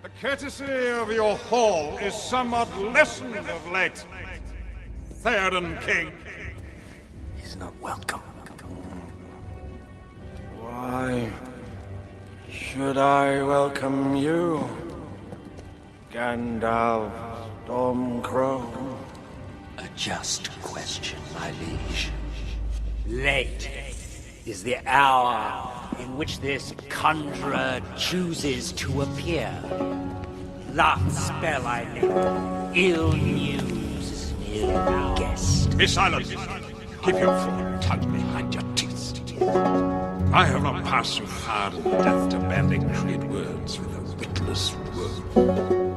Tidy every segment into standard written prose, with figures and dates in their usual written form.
The courtesy of your hall is somewhat lessened of late, Theoden King. He's not welcome. Why should I welcome you, Gandalf Stormcrow? A just question, my liege. Late is the hour in which this conjurer chooses to appear. Last spell I lit, ill news, ill guest. Be silent. Keep your fool tongue behind your teeth. I have not passed so far in death to banding crude words with a witless world.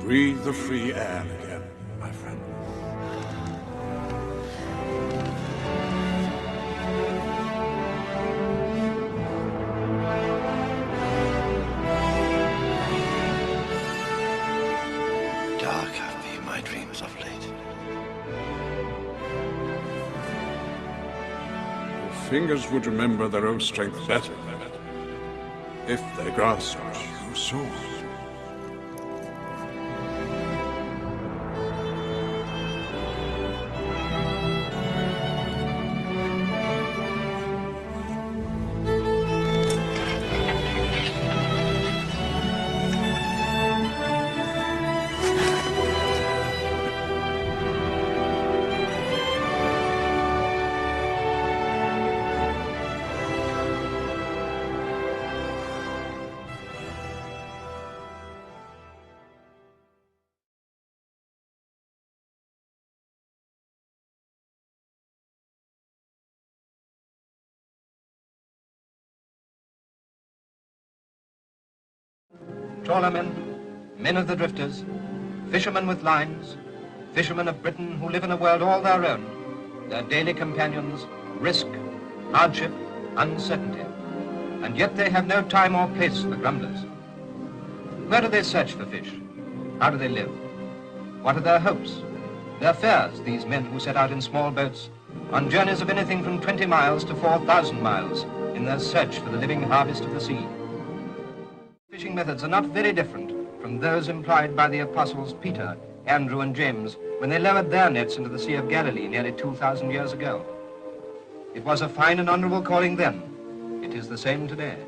Breathe the free air again, my friend. Dark have been my dreams of late. Your fingers would remember their own strength better if they grasped your soul. trawlermen, men of the drifters, fishermen with lines, fishermen of Britain who live in a world all their own, their daily companions, risk, hardship, uncertainty. And yet they have no time or place for grumblers. Where do they search for fish? How do they live? What are their hopes, their fears, these men who set out in small boats on journeys of anything from 20 miles to 4,000 miles in their search for the living harvest of the sea? Fishing methods are not very different from those employed by the apostles Peter, Andrew, and James when they lowered their nets into the Sea of Galilee nearly 2,000 years ago. It was a fine and honorable calling then. It is the same today.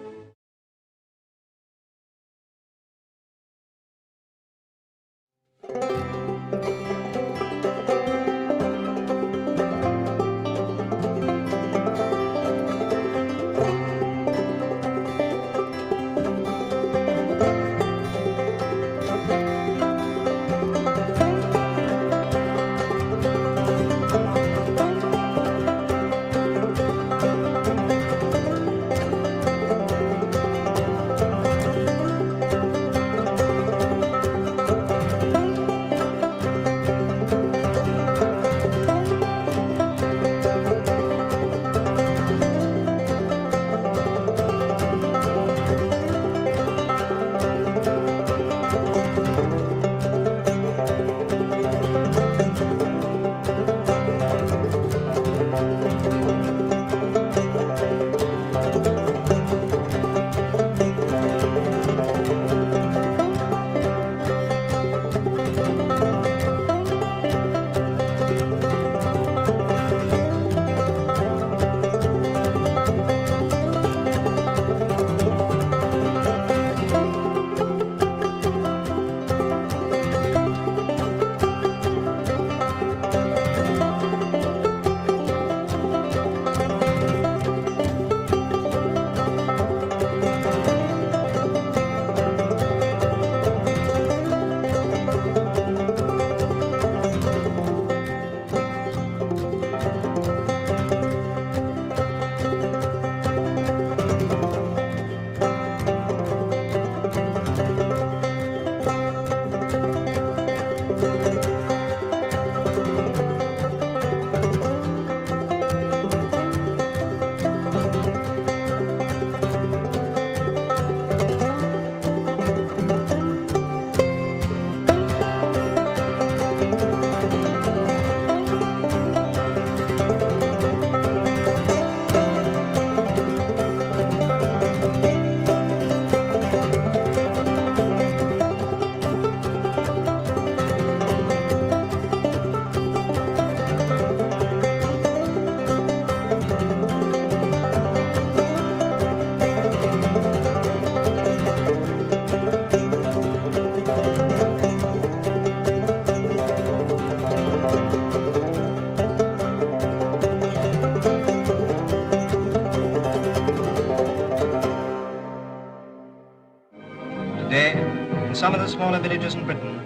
In some of the smaller villages in Britain,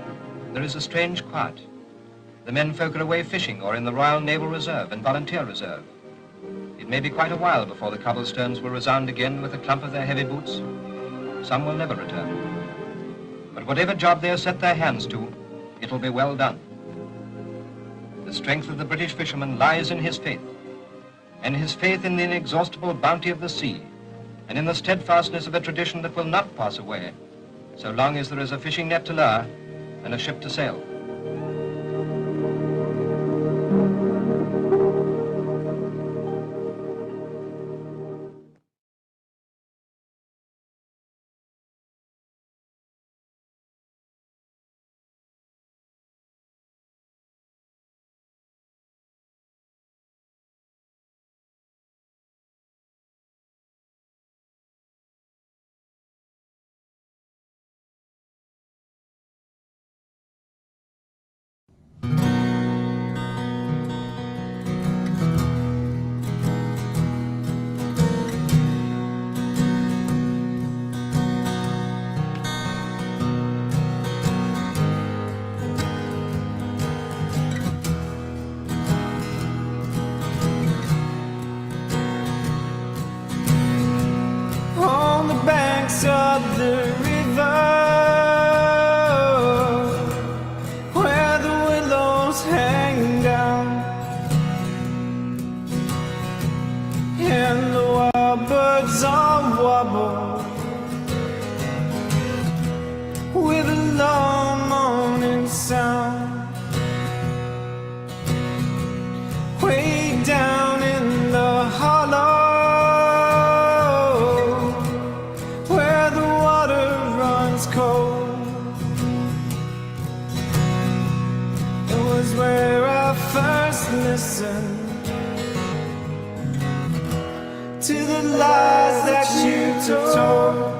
there is a strange quiet. The men folk are away fishing or in the Royal Naval Reserve and Volunteer Reserve. It may be quite a while before the cobblestones will resound again with the clump of their heavy boots. Some will never return. But whatever job they have set their hands to, it'll be well done. The strength of the British fisherman lies in his faith, and his faith in the inexhaustible bounty of the sea, and in the steadfastness of a tradition that will not pass away, so long as there is a fishing net to lure and a ship to sail. and the wild birds all wobble with a low moaning sound. Way down in the hollow where the water runs cold, it was where I first listened to the lies that you told.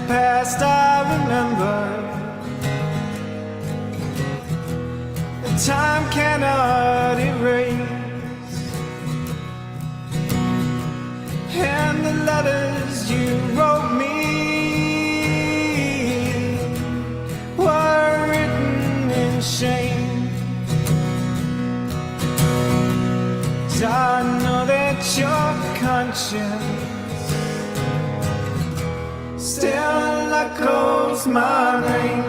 Past I remember, the time cannot erase, and the letters you wrote me were written in shame. 'Cause I know that your conscience still echoes my name.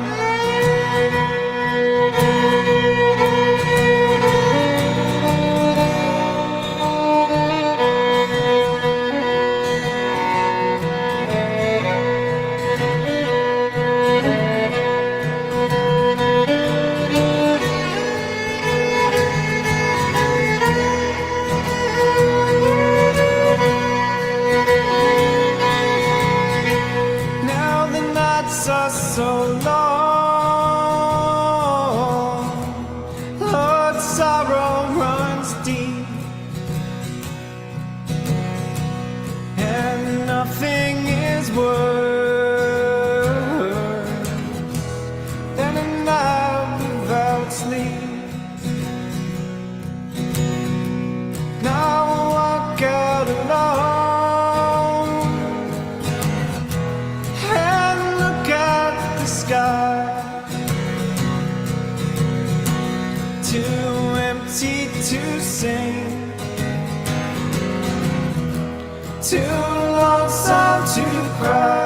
Are so long, Lord, sorrow runs deep, and nothing is worse than a night without sleep. Now I walk out alone sky, too empty to sing, too lonesome to cry.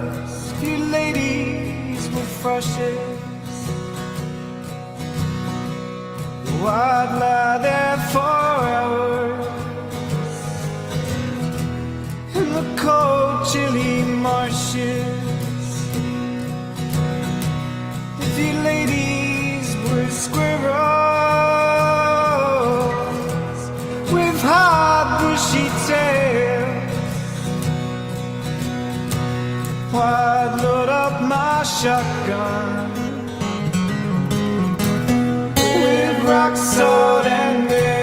Blackbirds, you ladies with thrushes, I'd lie there for hours in the cold, chilly marshes. If you ladies were squirrels with hard, bushy tails, I'd load up my shotgun with rock, salt, and nails.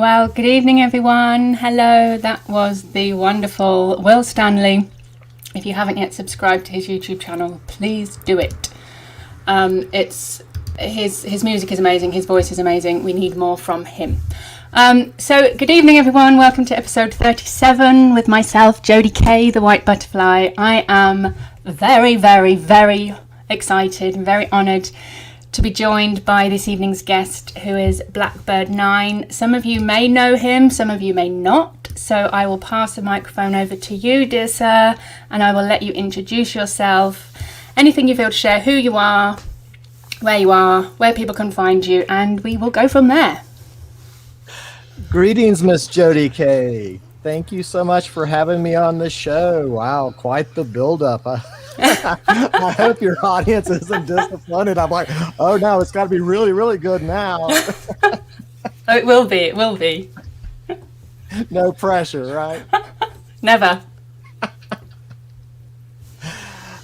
Well, good evening, everyone. Hello, that was the wonderful Will Stanley. If you haven't yet subscribed to his YouTube channel, please do it. It's his music is amazing, his voice is amazing. We need more from him. So, good evening, everyone. Welcome to episode 37 with myself, Jodie Kay, the White Butterfly. I am very, very, very excited and very honoured to be joined by this evening's guest, who is Blackbird9. Some of you may know him, some of you may not. So I will pass the microphone over to you, dear sir, and I will let you introduce yourself. Anything you feel to share, who you are, where people can find you, and we will go from there. Greetings, Miss Jodie Kay. Thank you so much for having me on the show. Wow, quite the build-up. I hope your audience isn't disappointed. I'm like, oh no, it's got to be really, really good now. Oh, it will be. No pressure, right? Never.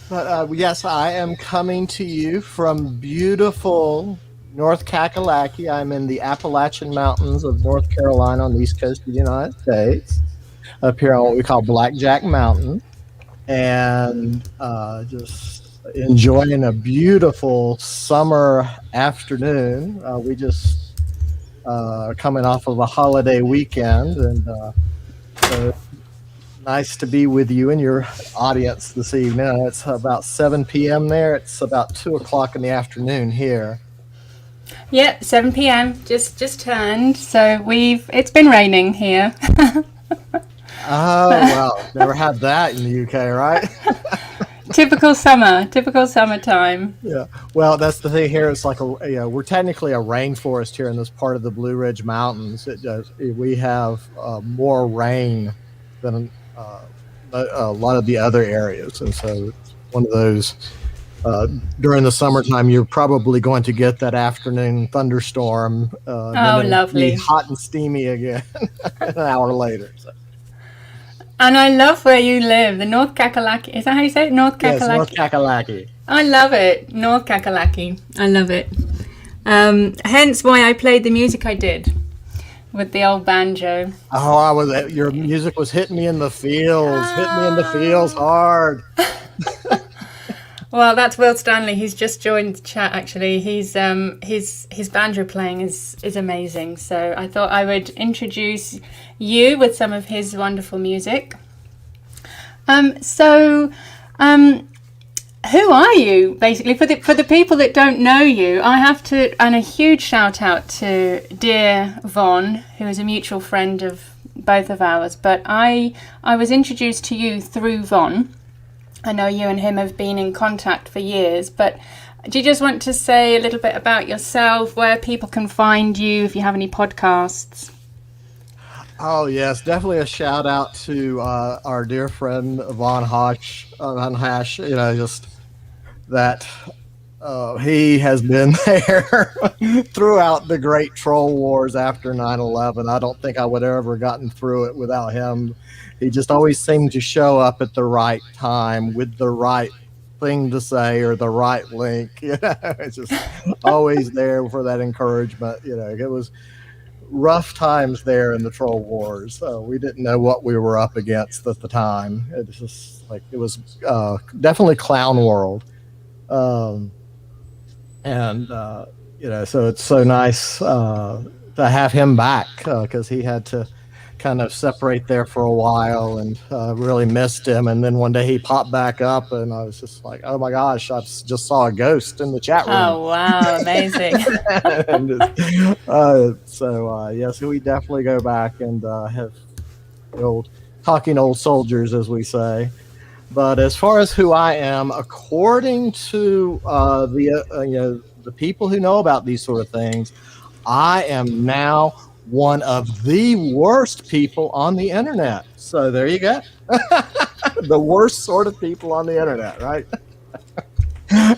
But yes, I am coming to you from beautiful North Kakalaki. I'm in the Appalachian Mountains of North Carolina on the east coast of the United States, up here on what we call Blackjack Mountain. And just enjoying a beautiful summer afternoon. We just are coming off of a holiday weekend, and so nice to be with you and your audience this evening. It's about 7 p.m. there. It's about 2 o'clock in the afternoon here. Yep, 7 p.m. just turned. So it's been raining here. Oh, well, never had that in the UK, right? Typical summertime. Yeah. Well, that's the thing here. It's like we're technically a rainforest here in this part of the Blue Ridge Mountains. We have more rain than a lot of the other areas, and so it's one of those. During the summertime, you're probably going to get that afternoon thunderstorm. Lovely! Be hot and steamy again an hour later. So. And I love where you live, the North Kakalaki. Is that how you say it? North Kakalaki? Yes, North Kakalaki. I love it. North Kakalaki. I love it. Hence why I played the music I did with the old banjo. Oh, your music was hitting me in the feels. Hit me in the feels hard. Well, that's Will Stanley. He's just joined the chat, actually. He's his banjo playing is amazing. So I thought I would introduce you with some of his wonderful music. Who are you, basically? For the people that don't know you, I have to, and a huge shout out to dear Vaughn, who is a mutual friend of both of ours. But I was introduced to you through Vaughn. I know you and him have been in contact for years, but do you just want to say a little bit about yourself, where people can find you, if you have any podcasts? Oh, yes, definitely a shout out to our dear friend Von Hash, just that he has been there throughout the great troll wars after 9/11. I don't think I would have ever gotten through it without him. He just always seemed to show up at the right time with the right thing to say or the right link. It's just always there for that encouragement. It was rough times there in the troll wars. We didn't know what we were up against at the time. It was just it was definitely clown world. So it's so nice to have him back because he had to kind of separate there for a while and really missed him. And then one day he popped back up and I was just like, oh my gosh, I just saw a ghost in the chat room. Oh, wow. Amazing. Yes, we definitely go back and have talking old soldiers, as we say. But as far as who I am, according to the people who know about these sort of things, I am now one of the worst people on the internet. So there you go. The worst sort of people on the internet, right?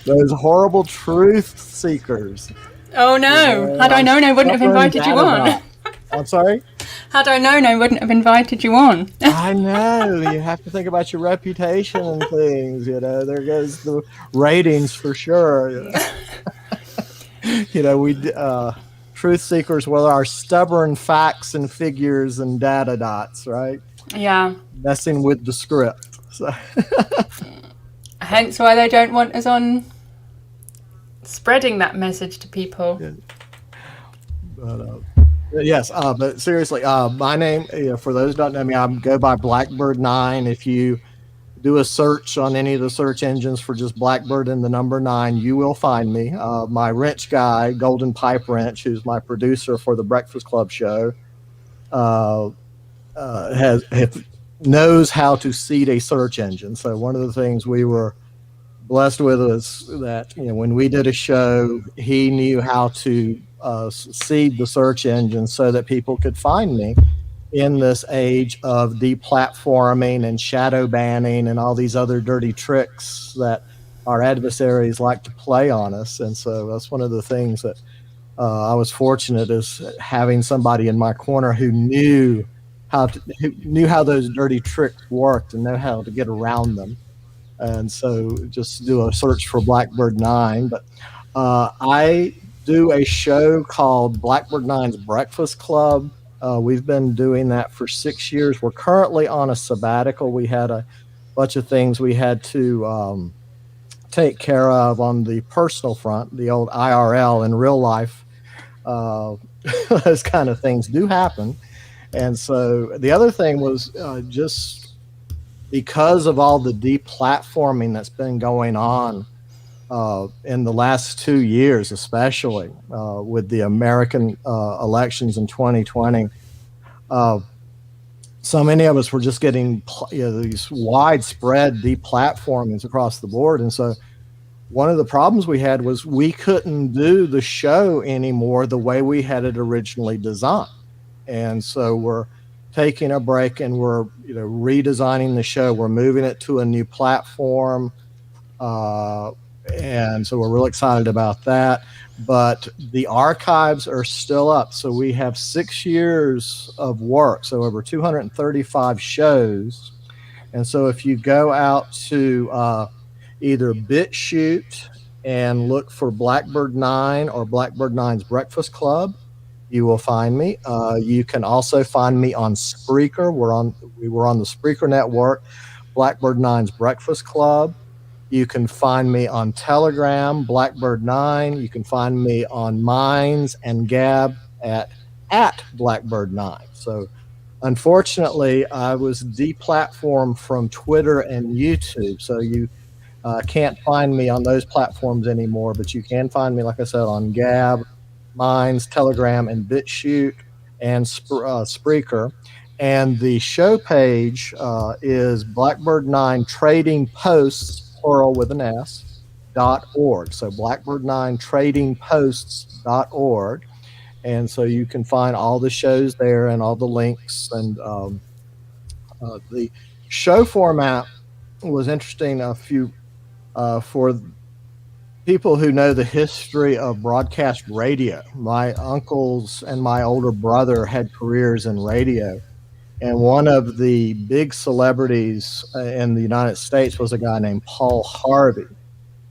Those horrible truth seekers. Oh no. Had I known, I wouldn't have invited you on. I'm sorry? Had I known, I wouldn't have invited you on. I know. You have to think about your reputation and things. There goes the ratings for sure. We truth seekers with our stubborn facts and figures and data dots, right? Yeah. Messing with the script. So. Hence why they don't want us on spreading that message to people. Yeah. Yes, but seriously, my name, for those who don't know me, I go by Blackbird9. If you do a search on any of the search engines for just Blackbird and the number 9, you will find me. My wrench guy, Golden Pipe Wrench, who's my producer for the Breakfast Club show, knows how to seed a search engine. So one of the things we were blessed with was that, when we did a show, he knew how to seed the search engine so that people could find me in this age of deplatforming and shadow banning and all these other dirty tricks that our adversaries like to play on us. And so that's one of the things that I was fortunate, is having somebody in my corner who knew how those dirty tricks worked and know how to get around them. And so just do a search for Blackbird9. But I do a show called Blackbird9's Breakfast Club. We've been doing that for 6 years. We're currently on a sabbatical. We had a bunch of things we had to take care of on the personal front, the old IRL in real life. Those kind of things do happen. And so the other thing was just because of all the deplatforming that's been going on in the last 2 years, especially with the American elections in 2020, so many of us were just getting these widespread deplatformings across the board. And so one of the problems we had was we couldn't do the show anymore the way we had it originally designed. And so we're taking a break and we're redesigning the show. We're moving it to a new platform. And so we're real excited about that. But the archives are still up. So we have 6 years of work, so over 235 shows. And so if you go out to either BitChute and look for Blackbird9 or Blackbird9's Breakfast Club, you will find me. You can also find me on Spreaker. We were on the Spreaker network, Blackbird9's Breakfast Club. You can find me on Telegram, Blackbird9. You can find me on Minds and Gab at Blackbird9. So unfortunately, I was deplatformed from Twitter and YouTube. So you can't find me on those platforms anymore, but you can find me, like I said, on Gab, Minds, Telegram, and BitChute, and Spreaker. And the show page is Blackbird9 Trading Posts, plural with an S, .org. So Blackbird9tradingposts.org. And so you can find all the shows there and all the links. And the show format was interesting for people who know the history of broadcast radio. My uncles and my older brother had careers in radio. And one of the big celebrities in the United States was a guy named Paul Harvey,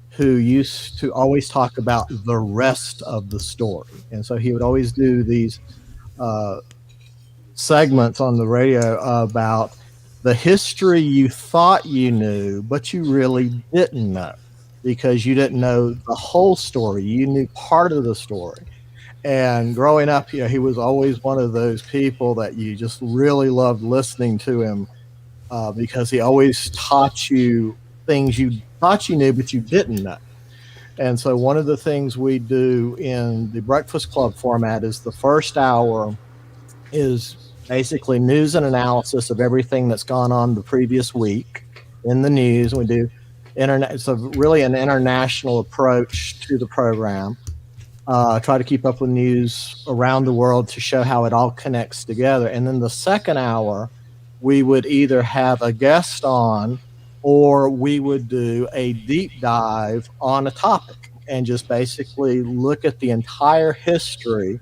who used to always talk about the rest of the story. And so he would always do these segments on the radio about the history you thought you knew, but you really didn't know, because you didn't know the whole story. You knew part of the story. And growing up, he was always one of those people that you just really loved listening to him because he always taught you things you thought you knew, but you didn't know. And so one of the things we do in the Breakfast Club format is the first hour is basically news and analysis of everything that's gone on the previous week in the news. We do it's really an international approach to the program. Try to keep up with news around the world to show how it all connects together. And then the second hour, we would either have a guest on or we would do a deep dive on a topic and just basically look at the entire history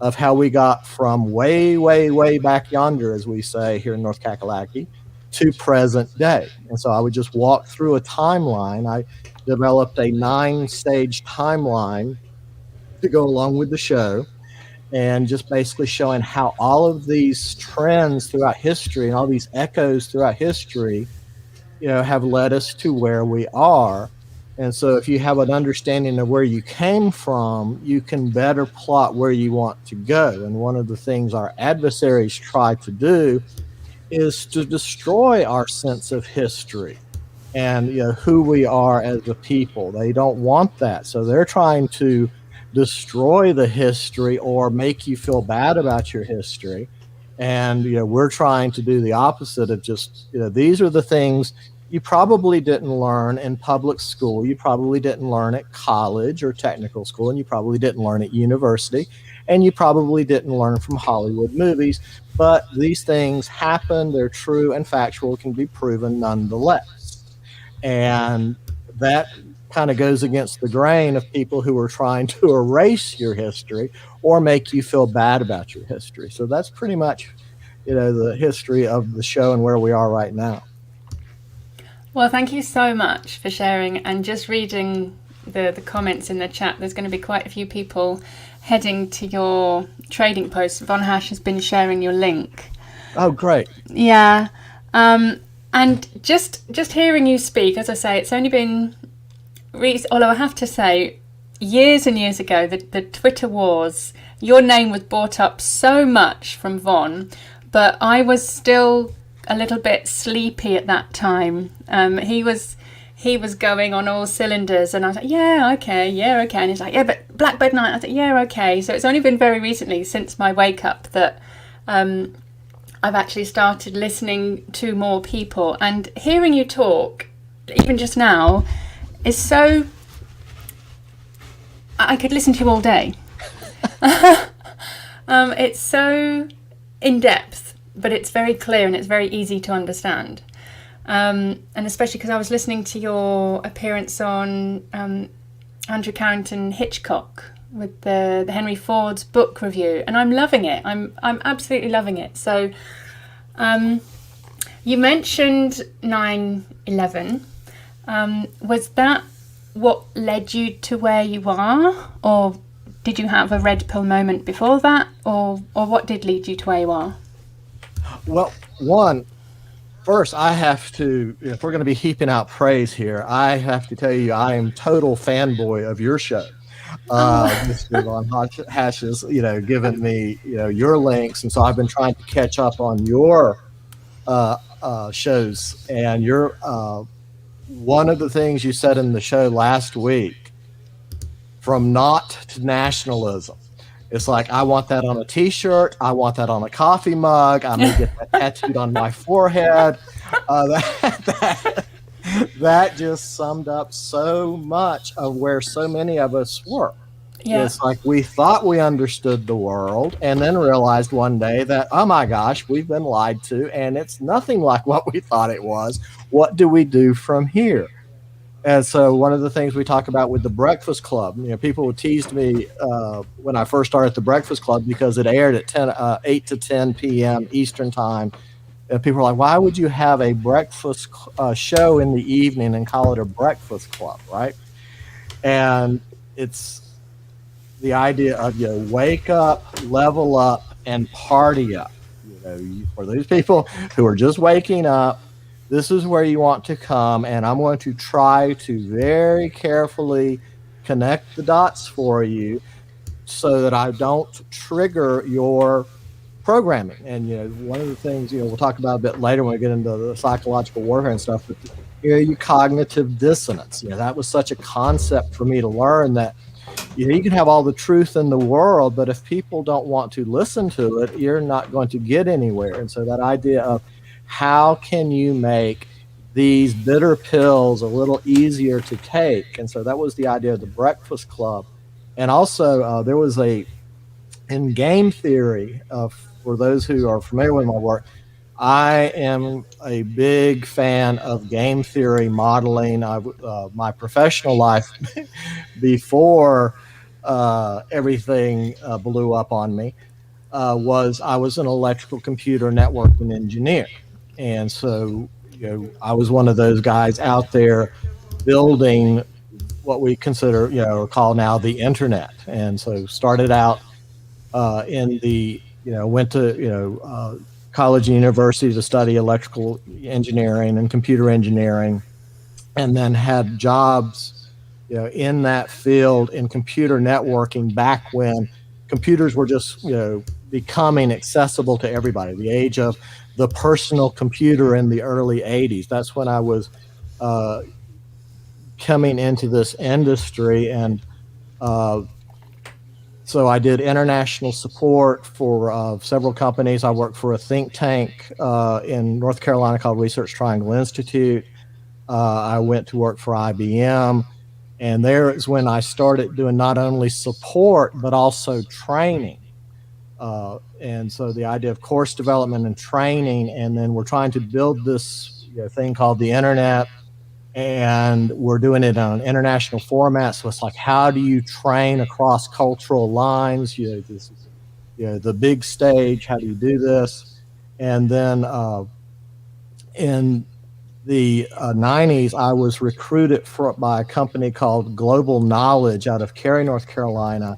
of how we got from way, way, way back yonder, as we say here in North Kakalaki, to present day. And so I would just walk through a timeline. I developed a 9-stage timeline to go along with the show. and just basically showing how all of these trends throughout history and all these echoes throughout history, have led us to where we are. And so if you have an understanding of where you came from, you can better plot where you want to go. And one of the things our adversaries try to do is to destroy our sense of history and who we are as a people. They don't want that. So they're trying to destroy the history or make you feel bad about your history. And we're trying to do the opposite of just these are the things you probably didn't learn in public school, you probably didn't learn at college or technical school, and you probably didn't learn at university, and you probably didn't learn from Hollywood movies. But these things happen, they're true and factual, can be proven nonetheless. And that kind of goes against the grain of people who are trying to erase your history or make you feel bad about your history. So that's pretty much, the history of the show and where we are right now. Well, thank you so much for sharing, and just reading the comments in the chat. There's going to be quite a few people heading to your trading post. Von Hash has been sharing your link. Oh, great. Yeah. And just hearing you speak, as I say, it's only been, although I have to say, years and years ago, the Twitter wars, your name was brought up so much from Von, but I was still a little bit sleepy at that time. He was going on all cylinders, and I was like, yeah, okay. And he's like, yeah, but Blackbird9. I was like, yeah, okay. So it's only been very recently, since my wake up, that I've actually started listening to more people, and hearing you talk, even just now, is so, I could listen to you all day. It's so in depth, but it's very clear and it's very easy to understand. And especially because I was listening to your appearance on Andrew Carrington Hitchcock with the Henry Ford's book review, and I'm loving it. I'm absolutely loving it. So you mentioned 9/11. Was that what led you to where you are, or did you have a red pill moment before that, or what did lead you to where you are? Well, first I have to, if we're going to be heaping out praise here, I have to tell you I am total fanboy of your show. Mr. Von Hash has, given me, your links, and so I've been trying to catch up on your shows. And your one of the things you said in the show last week, from not to nationalism. It's like, I want that on a t-shirt. I want that on a coffee mug. I'm going to get that tattooed on my forehead. That just summed up so much of where so many of us were. Yeah. It's like we thought we understood the world and then realized one day that, oh my gosh, we've been lied to, and it's nothing like what we thought it was. What do we do from here? And so one of the things we talk about with the Breakfast Club, people teased me when I first started the Breakfast Club because it aired at 8 to 10 p.m. Eastern time. And people are like, why would you have a breakfast show in the evening and call it a Breakfast Club, right? And it's the idea of wake up, level up, and party up. For those people who are just waking up, this is where you want to come, and I'm going to try to very carefully connect the dots for you so that I don't trigger your programming. And, one of the things, we'll talk about a bit later when we get into the psychological warfare and stuff, but, your cognitive dissonance, that was such a concept for me to learn that, you can have all the truth in the world, but if people don't want to listen to it, you're not going to get anywhere. And so that idea of, how can you make these bitter pills a little easier to take? And so that was the idea of the Breakfast Club. And also there was in game theory, for those who are familiar with my work, I am a big fan of game theory modeling. My professional life before everything blew up on me I was an electrical computer networking engineer. And so, I was one of those guys out there building what we consider, or call now the internet. And so started out in the, went to, college and university to study electrical engineering and computer engineering, and then had jobs, in that field in computer networking back when computers were just, becoming accessible to everybody. The age of the personal computer in the early 80s. That's when I was coming into this industry. And so I did international support for several companies. I worked for a think tank in North Carolina called Research Triangle Institute. I went to work for IBM. And there is when I started doing not only support, but also training. And so the idea of course development and training, and then we're trying to build this thing called the internet, and we're doing it on an international format. So it's like, how do you train across cultural lines? This is, the big stage. How do you do this? And then in the 90s, I was recruited by a company called Global Knowledge out of Cary, North Carolina,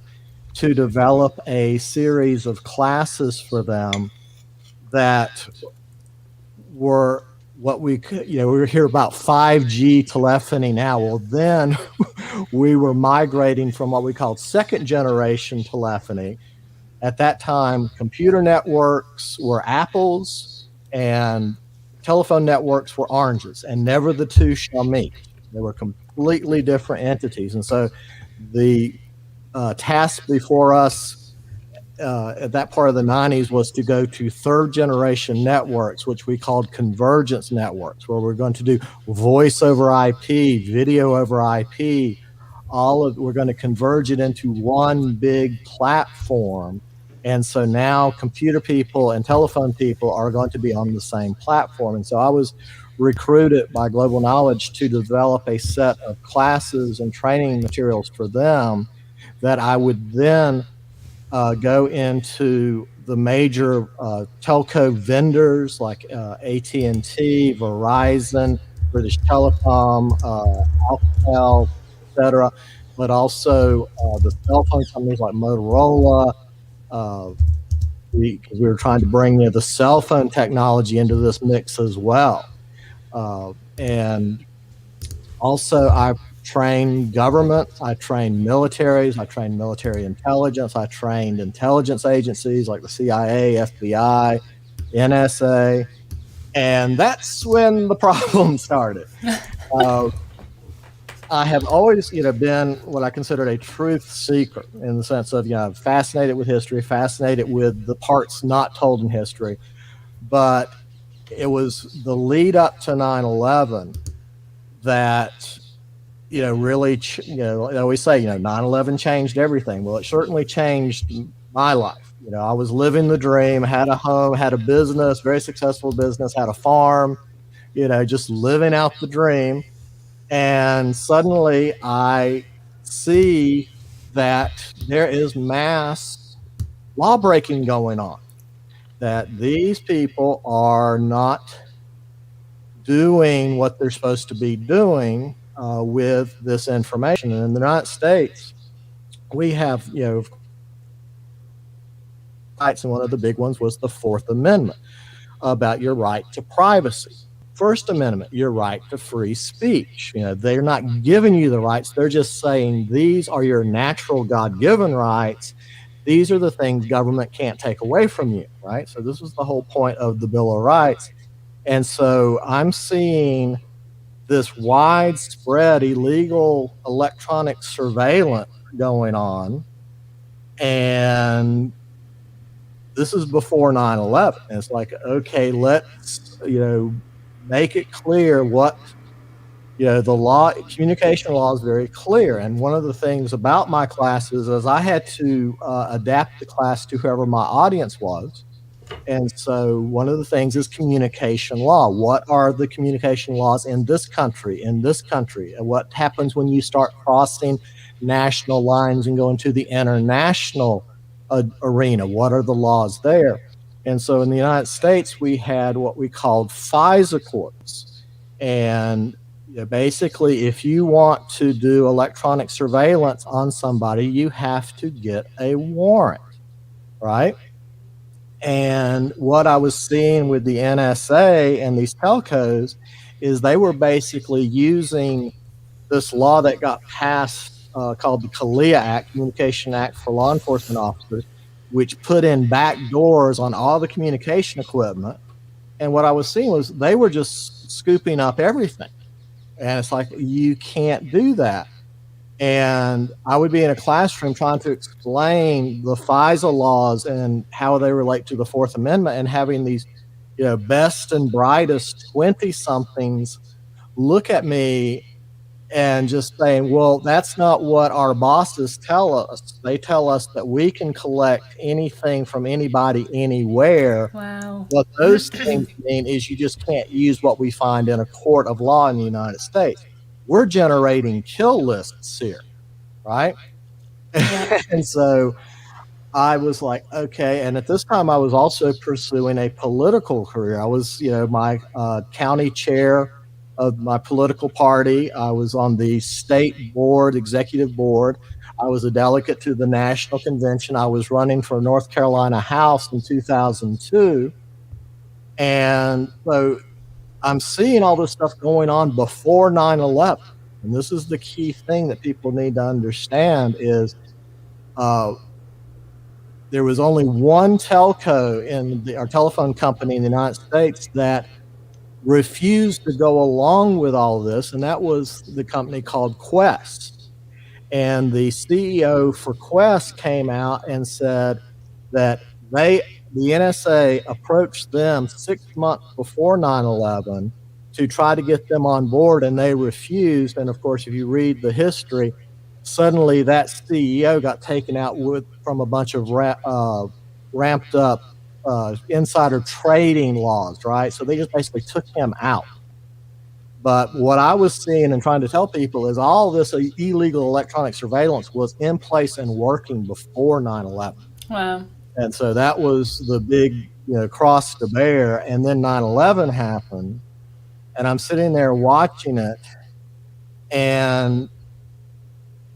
to develop a series of classes for them that were what we could, we hear about 5G telephony now. Well, then we were migrating from what we called second generation telephony. At that time, computer networks were apples and telephone networks were oranges, and never the two shall meet. They were completely different entities. And so the task before us at that part of the 90s was to go to third generation networks, which we called convergence networks, where we're going to do voice over IP, video over IP, we're going to converge it into one big platform. And so now computer people and telephone people are going to be on the same platform. And so I was recruited by Global Knowledge to develop a set of classes and training materials for them that I would then go into the major telco vendors like AT&T, Verizon, British Telecom, Alcatel, etc., but also the cell phone companies like Motorola. We were trying to bring the cell phone technology into this mix as well. And also I trained government, I trained militaries, I trained military intelligence, I trained intelligence agencies like the CIA, FBI, NSA. And that's when the problem started. I have always, been what I considered a truth seeker, in the sense of, fascinated with history, fascinated with the parts not told in history. But it was the lead up to 9/11 that, really, I always say, 9/11 changed everything. Well, it certainly changed my life. I was living the dream, had a home, had a business, very successful business, had a farm, just living out the dream. And suddenly I see that there is mass law breaking going on, that these people are not doing what they're supposed to be doing with this information. And in the United States, we have, rights, and one of the big ones was the Fourth Amendment about your right to privacy. First Amendment, your right to free speech. They're not giving you the rights. They're just saying these are your natural God-given rights. These are the things government can't take away from you, right? So this was the whole point of the Bill of Rights. And so I'm seeing this widespread illegal electronic surveillance going on. And this is before 9/11. And it's like, okay, let's, make it clear what, the law, communication law is very clear. And one of the things about my classes is I had to adapt the class to whoever my audience was. And so one of the things is communication law. What are the communication laws in this country, And what happens when you start crossing national lines and go into the international arena? What are the laws there? And so in the United States, we had what we called FISA courts. And basically, if you want to do electronic surveillance on somebody, you have to get a warrant. right? And what I was seeing with the NSA and these telcos is they were basically using this law that got passed called the CALEA Act, Communication Act for Law Enforcement Officers, which put in back doors on all the communication equipment. And what I was seeing was they were just scooping up everything. And it's like, you can't do that. And I would be in a classroom trying to explain the FISA laws and how they relate to the Fourth Amendment, and having these, best and brightest 20 somethings look at me and just saying, well, that's not what our bosses tell us. They tell us that we can collect anything from anybody anywhere. Wow. What those things mean is you just can't use what we find in a court of law in the United States. We're generating kill lists here, right? Yeah. And so I was like, okay. And at this time, I was also pursuing a political career. I was, my county chair of my political party. I was on the state board, executive board. I was a delegate to the national convention. I was running for North Carolina House in 2002. And so I'm seeing all this stuff going on before 9/11. And this is the key thing that people need to understand is there was only one telco in our telephone company in the United States that refused to go along with all of this, and that was the company called Quest. And the CEO for Quest came out and said that the NSA approached them 6 months before 9/11 to try to get them on board, and they refused. And of course, if you read the history, suddenly that CEO got taken out from a bunch of ramped up insider trading laws, right? So they just basically took him out. But what I was seeing and trying to tell people is all this illegal electronic surveillance was in place and working before 9/11. Wow. And so that was the big, cross to bear. And then 9/11 happened, and I'm sitting there watching it, and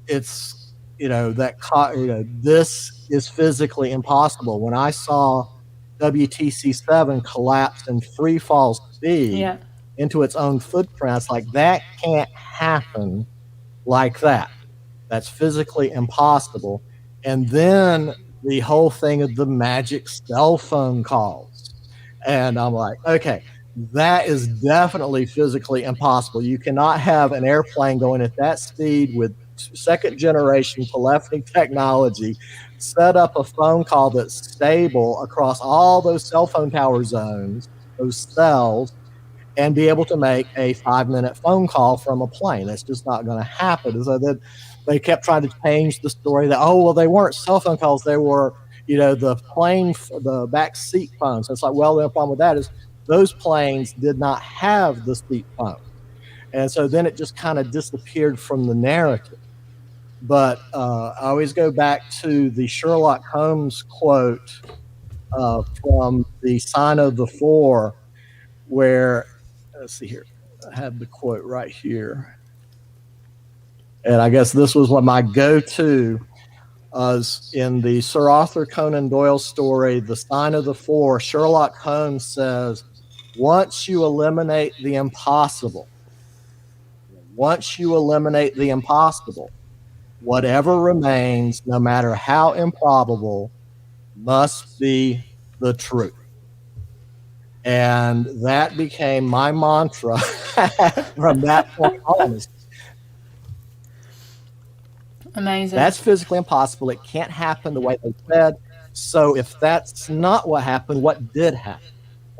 it's, this is physically impossible. When I saw WTC7 collapse in free fall speed into its own footprint, it's like, that can't happen like that. That's physically impossible. And then the whole thing of the magic cell phone calls. And I'm like, okay, that is definitely physically impossible. You cannot have an airplane going at that speed with second generation telephony technology, set up a phone call that's stable across all those cell phone tower zones, those cells, and be able to make a 5-minute phone call from a plane. That's just not going to happen. And so then they kept trying to change the story that, oh, well, they weren't cell phone calls. They were, the back seat phones. So it's like, well, the problem with that is those planes did not have the seat phone. And so then it just kind of disappeared from the narrative. But I always go back to the Sherlock Holmes quote from The Sign of the Four, where, let's see here, I have the quote right here. And I guess this was what my go-to was in the Sir Arthur Conan Doyle story, The Sign of the Four. Sherlock Holmes says, once you eliminate the impossible, whatever remains, no matter how improbable, must be the truth. And that became my mantra from that point on. Amazing. That's physically impossible. It can't happen the way they said. So if that's not what happened, what did happen?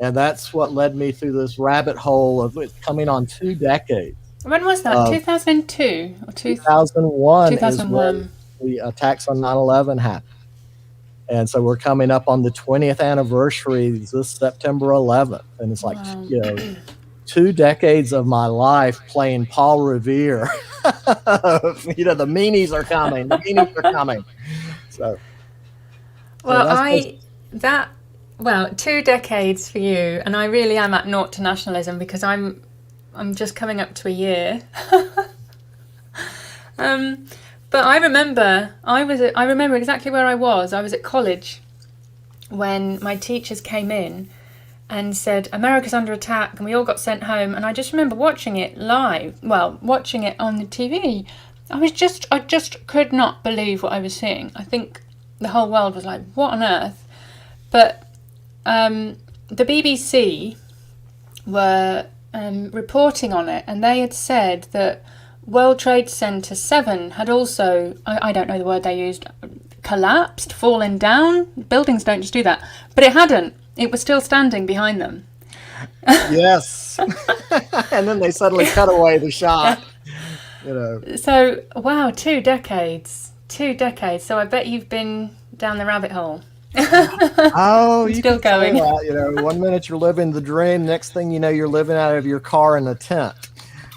And that's what led me through this rabbit hole of it coming on 2 decades. When was that? 2002 or 2001? 2001. Is when the attacks on 9/11 happened. And so we're coming up on the 20th anniversary this September 11th. And it's like, 2 decades of my life playing Paul Revere. The meanies are coming. So. Well, 2 decades for you. And I really am at naught to nationalism because I'm just coming up to a year. But I remember exactly where I was. I was at college, when my teachers came in and said, America's under attack, and we all got sent home. And I just remember watching it live, watching it on the TV. I just could not believe what I was seeing. I think the whole world was like, what on earth? But the BBC were reporting on it, and they had said that World Trade Center 7 had also, I don't know the word they used, collapsed, fallen down. Buildings don't just do that. But it hadn't. It was still standing behind them. Yes. And then they suddenly cut away the shot. So, wow, 2 decades. 2 decades. So I bet you've been down the rabbit hole. Oh, you still going. That, 1 minute you're living the dream, next thing you know, you're living out of your car in a tent.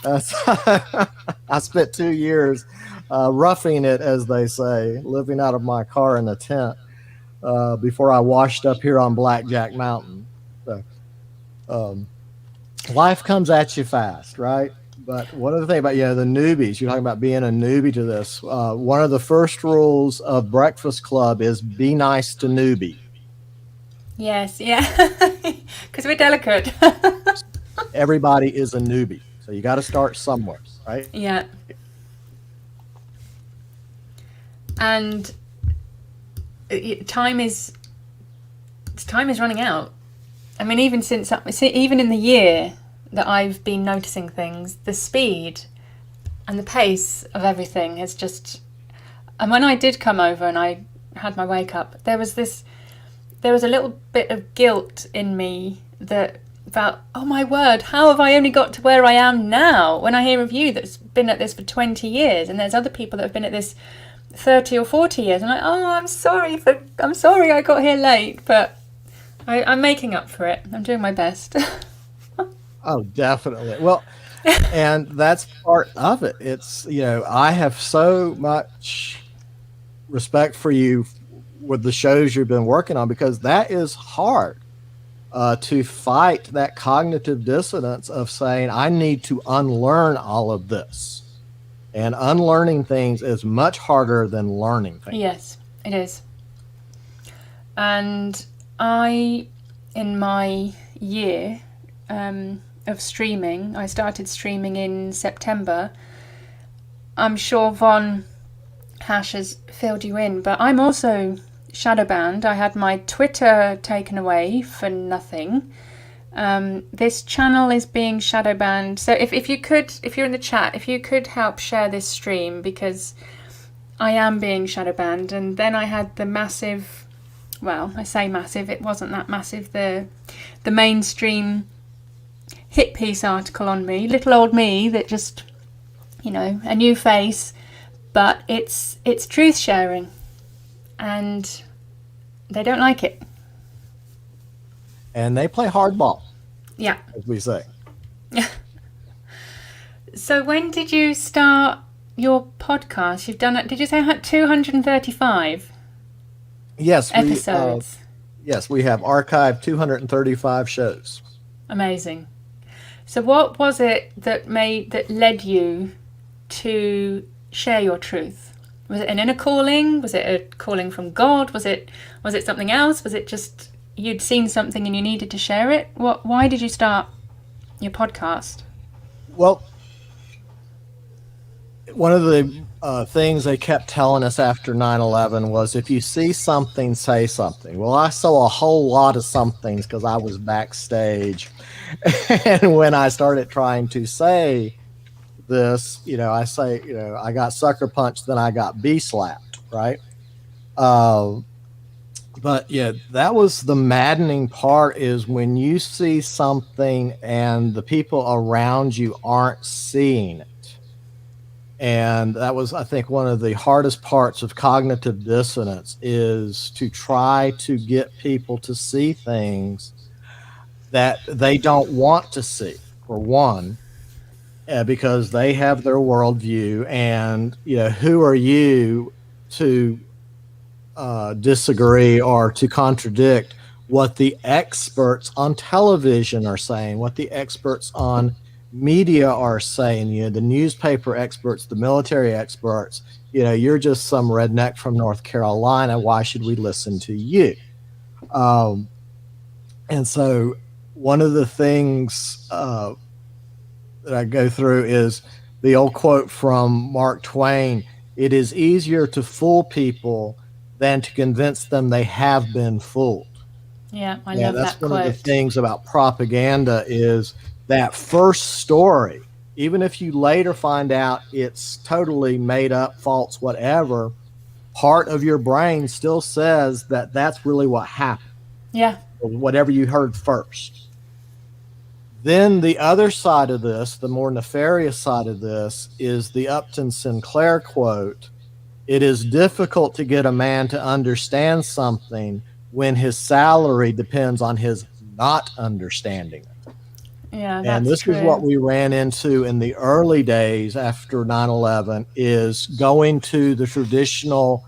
I spent 2 years roughing it, as they say, living out of my car in a tent before I washed up here on Blackjack Mountain. So, life comes at you fast, right? But one of the things about, the newbies, you're talking about being a newbie to this. One of the first rules of Breakfast Club is be nice to newbie. Yes, yeah. Because we're delicate. Everybody is a newbie. So you got to start somewhere, right? Yeah. And time is running out. I mean, even in the year that I've been noticing things, the speed and the pace of everything has just... And when I did come over and I had my wake up, there was a little bit of guilt in me that about, oh my word, how have I only got to where I am now? When I hear of you that's been at this for 20 years and there's other people that have been at this 30 or 40 years, and I'm sorry I got here late, but I'm making up for it. I'm doing my best. Oh, definitely. Well, and that's part of it. It's, I have so much respect for you with the shows you've been working on, because that is hard to fight that cognitive dissonance of saying, I need to unlearn all of this. And unlearning things is much harder than learning things. Yes, it is. And in my year of streaming, I started streaming in September. I'm sure Von Hash has filled you in, but I'm also shadow banned. I had my Twitter taken away for nothing. This channel is being shadow banned. So if you're in the chat, if you could help share this stream, because I am being shadow banned. And then I had the massive, well, I say massive, it wasn't that massive, the mainstream hit piece article on me, little old me that just, a new face, but it's truth sharing, and they don't like it. And they play hardball. Yeah. As we say. So when did you start your podcast? You've done it, did you say 235? Yes. Episodes. Yes, we have archived 235 shows. Amazing. So what was it that led you to share your truth? Was it an inner calling? Was it a calling from God? Was it something else? Was it just you'd seen something and you needed to share it? Why did you start your podcast? Well, one of the things they kept telling us after 9/11 was, if you see something, say something. Well, I saw a whole lot of somethings because I was backstage. And when I started trying to say this, I say, I got sucker punched, then I got bee slapped, right? But yeah, that was the maddening part, is when you see something and the people around you aren't seeing it. And that was, I think, one of the hardest parts of cognitive dissonance, is to try to get people to see things that they don't want to see, for one, because they have their worldview. And, who are you to disagree or to contradict what the experts on television are saying, what the experts on media are saying, the newspaper experts, the military experts. You're just some redneck from North Carolina. Why should we listen to you? Um, and so one of the things that I go through is the old quote from Mark Twain: "It is easier to fool people than to convince them they have been fooled." Yeah, I Yeah, love that's that one of the quote. things about propaganda is that first story, even if you later find out it's totally made up, false, whatever, part of your brain still says that that's really what happened, Yeah, whatever you heard first. Then the other side of this, the more nefarious side of this, is the Upton Sinclair quote: "It is difficult to get a man to understand something when his salary depends on his not understanding it." yeah, And that's this is what true. we ran into in the early days after 9/11, is going to the traditional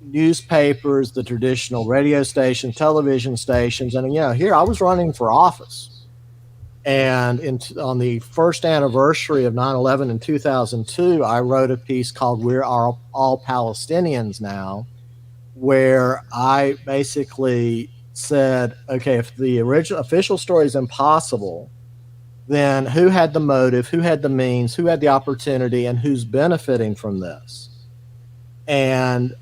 newspapers, the traditional radio stations, television stations. And, here I was running for office. And on the first anniversary of 9/11 in 2002, I wrote a piece called "We're All Palestinians Now," where I basically said, okay, if the original official story is impossible, then who had the motive, who had the means, who had the opportunity, and who's benefiting from this? And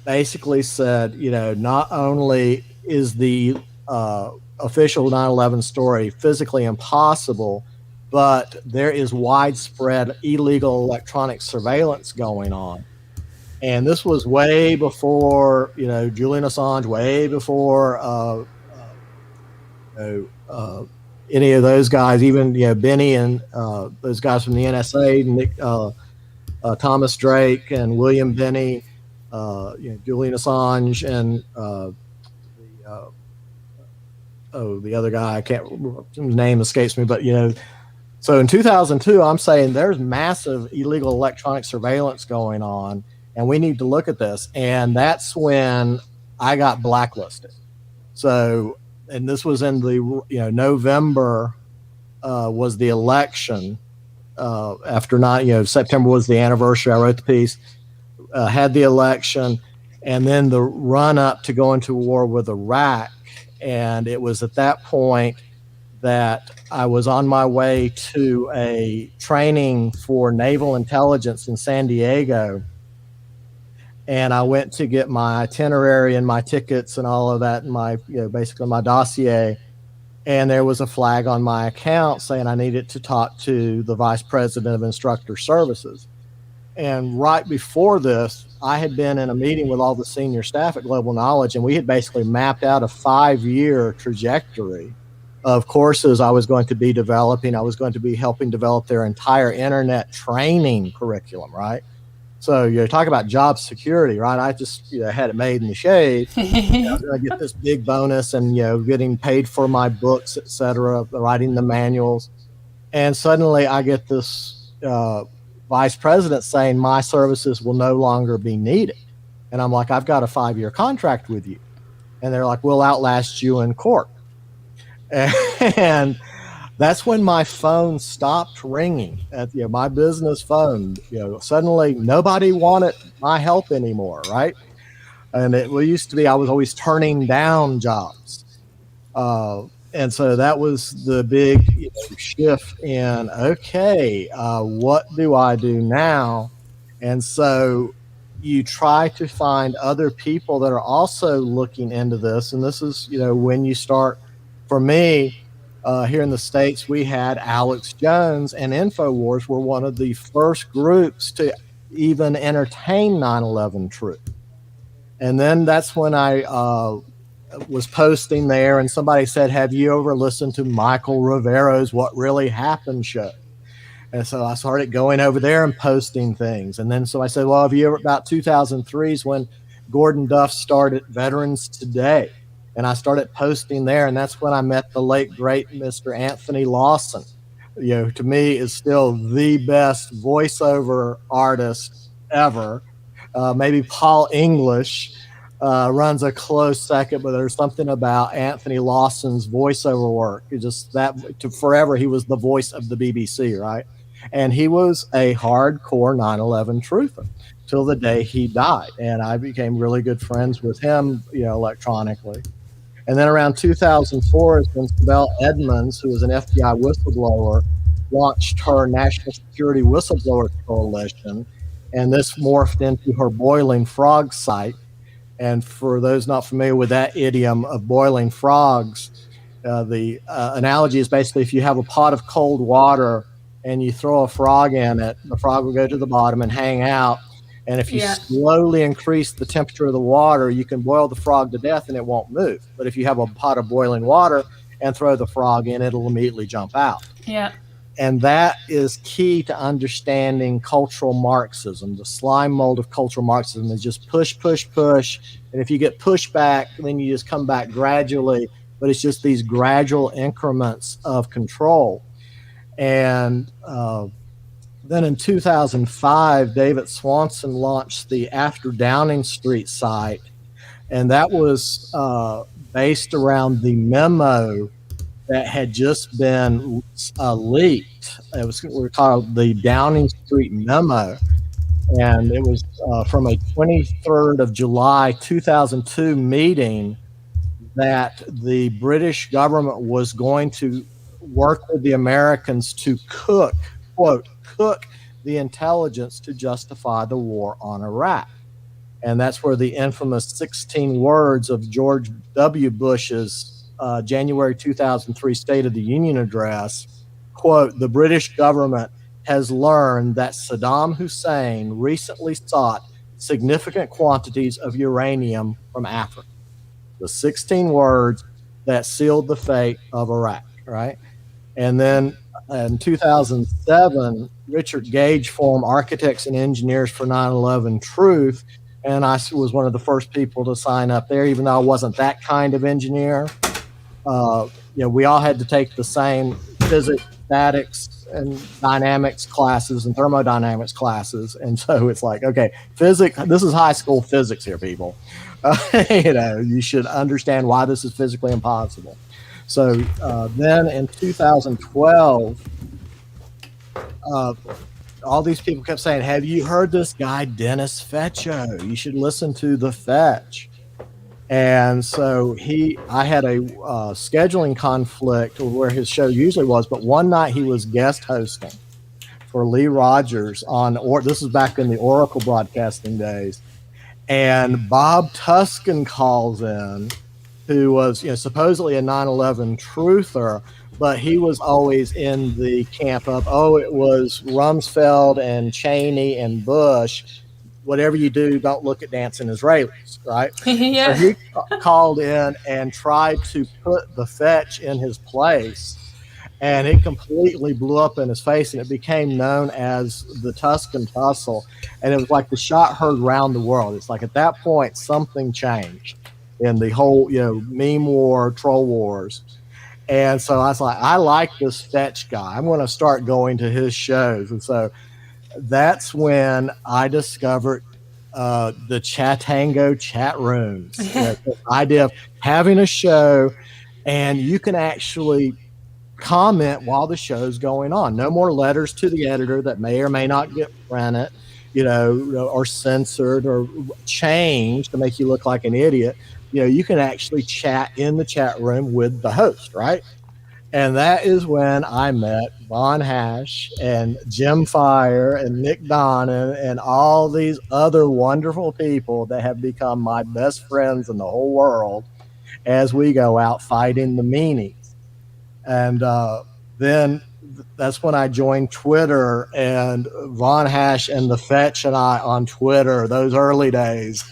basically said, not only is the official 9/11 story physically impossible, but there is widespread illegal electronic surveillance going on. And this was way before, Julian Assange, way before any of those guys, even, Benny and those guys from the NSA, Nick, Thomas Drake and William Benny, Julian Assange, and the other guy, I can't, his name escapes me, but so in 2002, I'm saying there's massive illegal electronic surveillance going on, and we need to look at this. And that's when I got blacklisted. So, and this was in the November was the election. After September was the anniversary. I wrote the piece, had the election, and then the run up to go into war with Iraq. And it was at that point that I was on my way to a training for naval intelligence in San Diego. And I went to get my itinerary and my tickets and all of that, and my, basically my dossier. And there was a flag on my account saying I needed to talk to the vice president of instructor services. And right before this, I had been in a meeting with all the senior staff at Global Knowledge, and we had basically mapped out a 5-year trajectory of courses I was going to be developing. I was going to be helping develop their entire internet training curriculum, right? So you talk about job security, right? I just had it made in the shade. I was going to get this big bonus and, getting paid for my books, et cetera, writing the manuals. And suddenly I get this vice president saying my services will no longer be needed. And I'm like, I've got a 5-year contract with you. And they're like, we'll outlast you in court. And that's when my phone stopped ringing at my business phone. Suddenly nobody wanted my help anymore, right? And it used to be I was always turning down jobs. And so that was the big shift in, okay, what do I do now? And so you try to find other people that are also looking into this. And this is, when you start, for me, here in the States, we had Alex Jones, and InfoWars were one of the first groups to even entertain 9/11 truth. And then that's when I was posting there, and somebody said, have you ever listened to Michael Rivero's What Really Happened show? And so I started going over there and posting things. And then so I said, well, have you ever, about 2003 is when Gordon Duff started Veterans Today. And I started posting there, and that's when I met the late, great Mr. Anthony Lawson. To me is still the best voiceover artist ever. Maybe Paul English runs a close second, but there's something about Anthony Lawson's voiceover work. It just that forever he was the voice of the BBC, right? And he was a hardcore 9/11 truther till the day he died. And I became really good friends with him, electronically. And then around 2004 is when Sibel Edmonds, who was an FBI whistleblower, launched her National Security Whistleblower Coalition, and this morphed into her Boiling Frog site. And for those not familiar with that idiom of boiling frogs, the analogy is basically if you have a pot of cold water and you throw a frog in it, the frog will go to the bottom and hang out. And if you slowly increase the temperature of the water, you can boil the frog to death and it won't move. But if you have a pot of boiling water and throw the frog in, it'll immediately jump out. Yeah. And that is key to understanding cultural Marxism. The slime mold of cultural Marxism is just push, push, push. And if you get pushed back, then you just come back gradually. But it's just these gradual increments of control. And then in 2005, David Swanson launched the After Downing Street site. And that was based around the memo that had just been leaked. It was called the Downing Street Memo, and it was from a 23rd of July 2002 meeting that the British government was going to work with the Americans to cook, quote, cook the intelligence to justify the war on Iraq. And that's where the infamous 16 words of George W. Bush's January 2003 State of the Union address, quote, the British government has learned that Saddam Hussein recently sought significant quantities of uranium from Africa. The 16 words that sealed the fate of Iraq, right? And then in 2007, Richard Gage formed Architects and Engineers for 9/11 Truth, and I was one of the first people to sign up there, even though I wasn't that kind of engineer. We all had to take the same physics, statics, and dynamics classes and thermodynamics classes. And so it's like, okay, physics, this is high school physics here, people. You should understand why this is physically impossible. So then in 2012, all these people kept saying, have you heard this guy, Dennis Fetcho? You should listen to The Fetch. And so I had a scheduling conflict where his show usually was, but one night he was guest hosting for Lee Rogers this is back in the Oracle broadcasting days. And Bob Tuscan calls in, who was supposedly a 9/11 truther, but he was always in the camp of, it was Rumsfeld and Cheney and Bush. Whatever you do, don't look at dancing Israelis, right? Yeah. So he called in and tried to put The Fetch in his place, and it completely blew up in his face, and it became known as the Tuscan Tussle. And it was like the shot heard round the world. It's like at that point, something changed in the whole, meme war, troll wars. And so I was like, I like this Fetch guy. I'm going to start going to his shows. And so that's when I discovered the Chatango chat rooms. The idea of having a show and you can actually comment while the show's going on. No more letters to the editor that may or may not get printed, or censored or changed to make you look like an idiot. You can actually chat in the chat room with the host, right? And that is when I met Von Hash and Jim Fire and Nick Donnan and all these other wonderful people that have become my best friends in the whole world as we go out fighting the meanies. And then that's when I joined Twitter, and Von Hash and The Fetch and I on Twitter, those early days.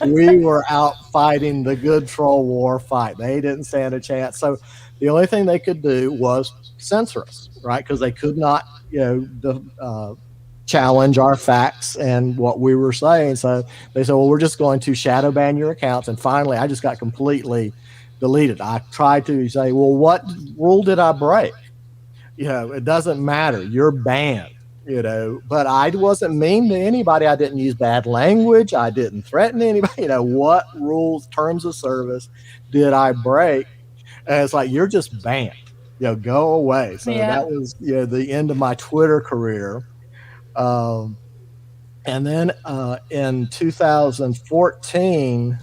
We were out fighting the good troll war fight. They didn't stand a chance. So the only thing they could do was censor us, right? Because they could not, challenge our facts and what we were saying. So they said, well, we're just going to shadow ban your accounts. And finally, I just got completely deleted. I tried to say, well, what rule did I break? It doesn't matter. You're banned. But I wasn't mean to anybody. I didn't use bad language. I didn't threaten anybody. What rules, terms of service did I break? And it's like, you're just banned. Go away. So that was, the end of my Twitter career. And then in 2014,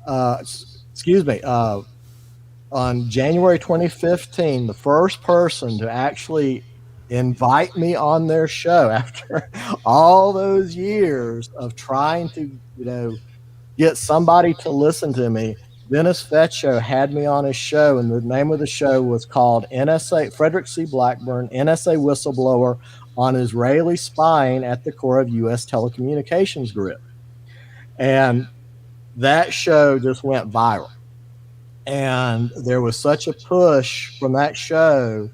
excuse me, on January 2015, the first person to actually invite me on their show after all those years of trying to, get somebody to listen to me. Dennis Fetcho had me on his show, and the name of the show was called NSA Frederick C. Blackburn, NSA Whistleblower on Israeli Spying at the Core of U.S. Telecommunications Grid. And that show just went viral. And there was such a push from that show,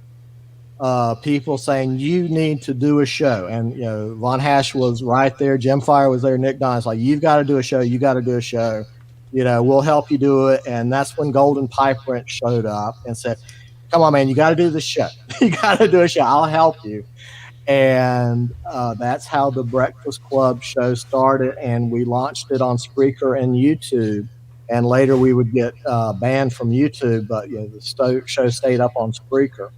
people saying, you need to do a show. And, Von Hash was right there. Jim Fire was there. Nick Don's like, you've got to do a show. You got to do a show. We'll help you do it. And that's when Golden Pipe Wrench showed up and said, come on, man, you got to do the show. You got to do a show. I'll help you. And that's how the Breakfast Club show started. And we launched it on Spreaker and YouTube. And later we would get banned from YouTube, but the show stayed up on Spreaker.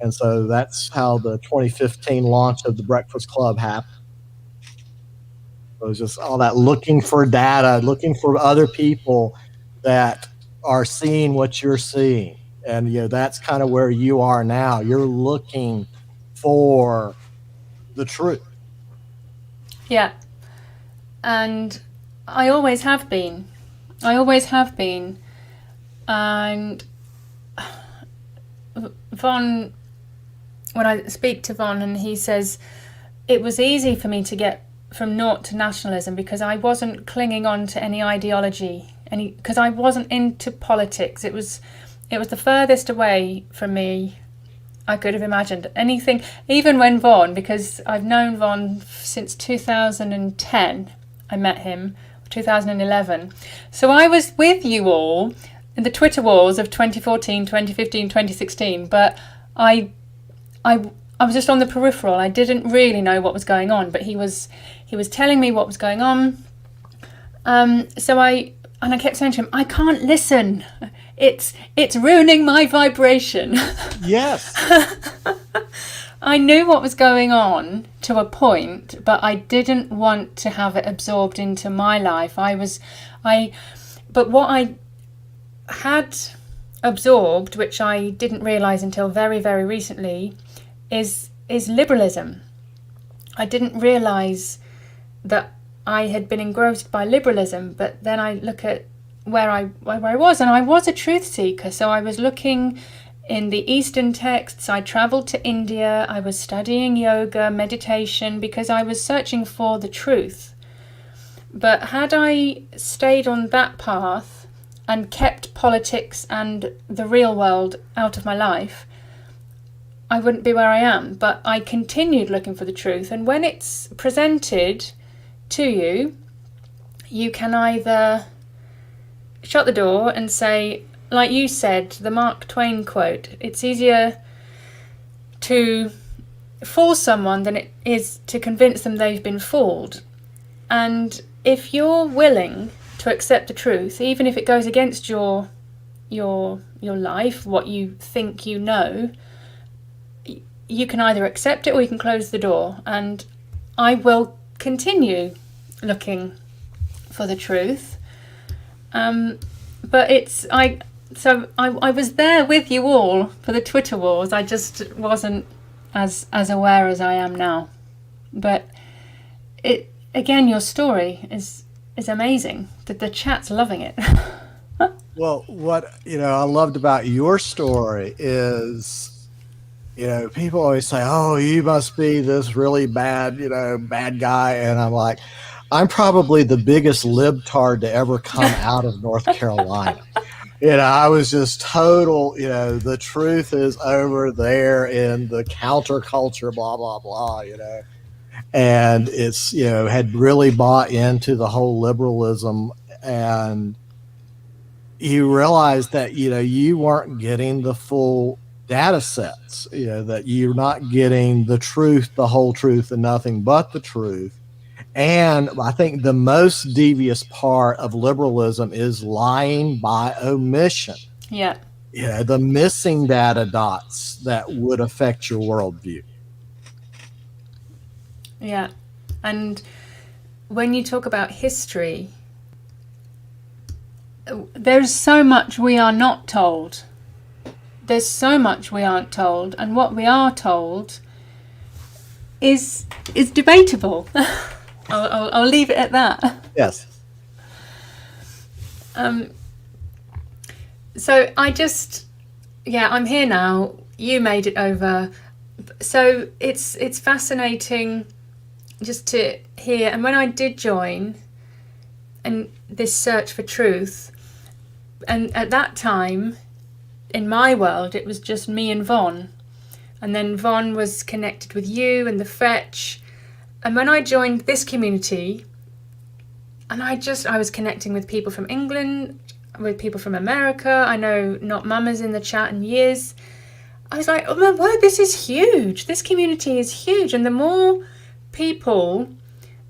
And so that's how the 2015 launch of the Breakfast Club happened. It was just all that looking for data, looking for other people that are seeing what you're seeing. And, that's kind of where you are now. You're looking for the truth. Yeah. And I always have been. And Von, when I speak to Von, and he says it was easy for me to get from naught to nationalism because I wasn't clinging on to any ideology, because I wasn't into politics. It was the furthest away from me I could have imagined anything. Even when Von, because I've known Von since 2010, I met him 2011. So I was with you all in the Twitter wars of 2014, 2015, 2016, but I was just on the peripheral. I didn't really know what was going on, but he was telling me what was going on. So I kept saying to him, I can't listen. It's ruining my vibration. Yes. I knew what was going on to a point, but I didn't want to have it absorbed into my life. But what I had absorbed, which I didn't realise until very, very recently, is liberalism. I didn't realise that I had been engrossed by liberalism, but then I look at where I was, and I was a truth seeker. So I was looking in the Eastern texts. I travelled to India. I was studying yoga, meditation, because I was searching for the truth. But had I stayed on that path and kept politics and the real world out of my life, I wouldn't be where I am. But I continued looking for the truth. And when it's presented to you, you can either shut the door and say, like you said, the Mark Twain quote, it's easier to fool someone than it is to convince them they've been fooled. And if you're willing to accept the truth, even if it goes against your life, what you think you know, you can either accept it or you can close the door. And I will continue looking for the truth. But I was there with you all for the Twitter wars. I just wasn't as aware as I am now. But your story is amazing. The chat's loving it. Well, what I loved about your story is, people always say, "Oh, you must be this really bad, bad guy," and I'm like, I'm probably the biggest libtard to ever come out of North Carolina. I was just total, the truth is over there in the counterculture, blah, blah, blah, and it's, had really bought into the whole liberalism, and you realize that, you weren't getting the full data sets, that you're not getting the truth, the whole truth, and nothing but the truth. And I think the most devious part of liberalism is lying by omission. Yeah. The missing data dots that would affect your worldview. Yeah. And when you talk about history, there's so much we are not told. There's so much we aren't told, and what we are told is debatable. I'll leave it at that. Yes. So I'm here now. You made it over. So it's fascinating just to hear. And when I did join, and this search for truth, and at that time, in my world, it was just me and Von. And then Von was connected with you and the Fetch. And when I joined this community, and I was connecting with people from England, with people from America. I know Not Mama's in the chat in years. I was like, oh my word, this is huge. This community is huge. And the more people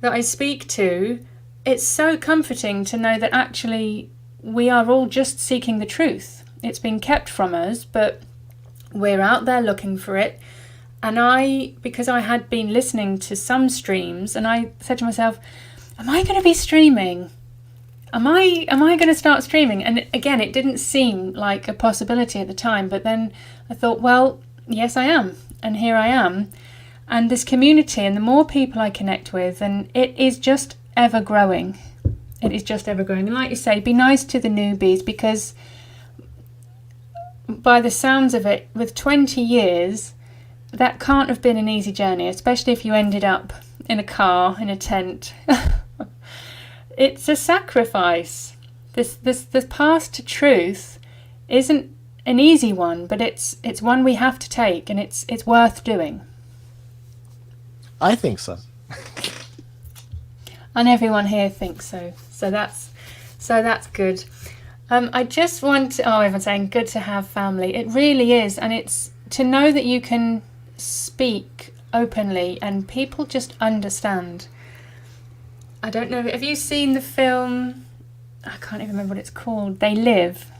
that I speak to, it's so comforting to know that actually we are all just seeking the truth. It's been kept from us, but we're out there looking for it. And because I had been listening to some streams, and I said to myself, am I going to be streaming? Am I going to start streaming? And again, it didn't seem like a possibility at the time, but then I thought, well, yes, I am. And here I am. And this community, and the more people I connect with, and it is just ever growing. It is just ever growing. And like you say, be nice to the newbies, because by the sounds of it, with 20 years, that can't have been an easy journey, especially if you ended up in a car, in a tent. It's a sacrifice. This path to truth isn't an easy one, but it's one we have to take, and it's worth doing. I think so. And everyone here thinks so. So that's good. I just want to, everyone's saying good to have family. It really is, and it's to know that you can speak openly and people just understand. I don't know, have you seen the film, I can't even remember what it's called, They Live?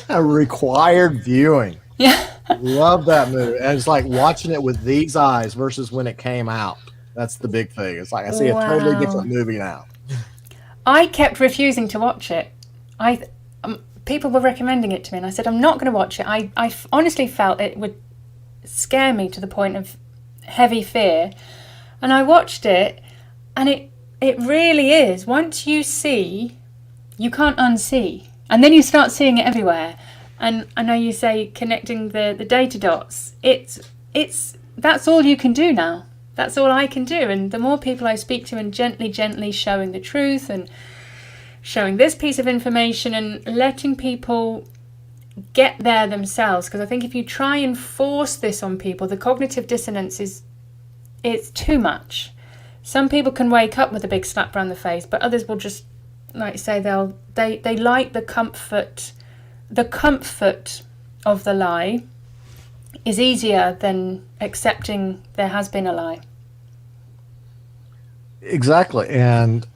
A required viewing. Yeah. Love that movie. And it's like watching it with these eyes versus when it came out. That's the big thing. It's like I see a totally different movie now. I kept refusing to watch it. People were recommending it to me, and I said, I'm not going to watch it. I honestly felt it would scare me to the point of heavy fear. And I watched it, and it really is. Once you see, you can't unsee. And then you start seeing it everywhere. And I know you say connecting the data dots. That's all you can do now. That's all I can do. And the more people I speak to, and gently showing the truth and showing this piece of information and letting people get there themselves. Because I think if you try and force this on people, the cognitive dissonance it's too much. Some people can wake up with a big slap around the face, but others will just, like you say, they like the comfort. The comfort of the lie is easier than accepting there has been a lie. Exactly. And,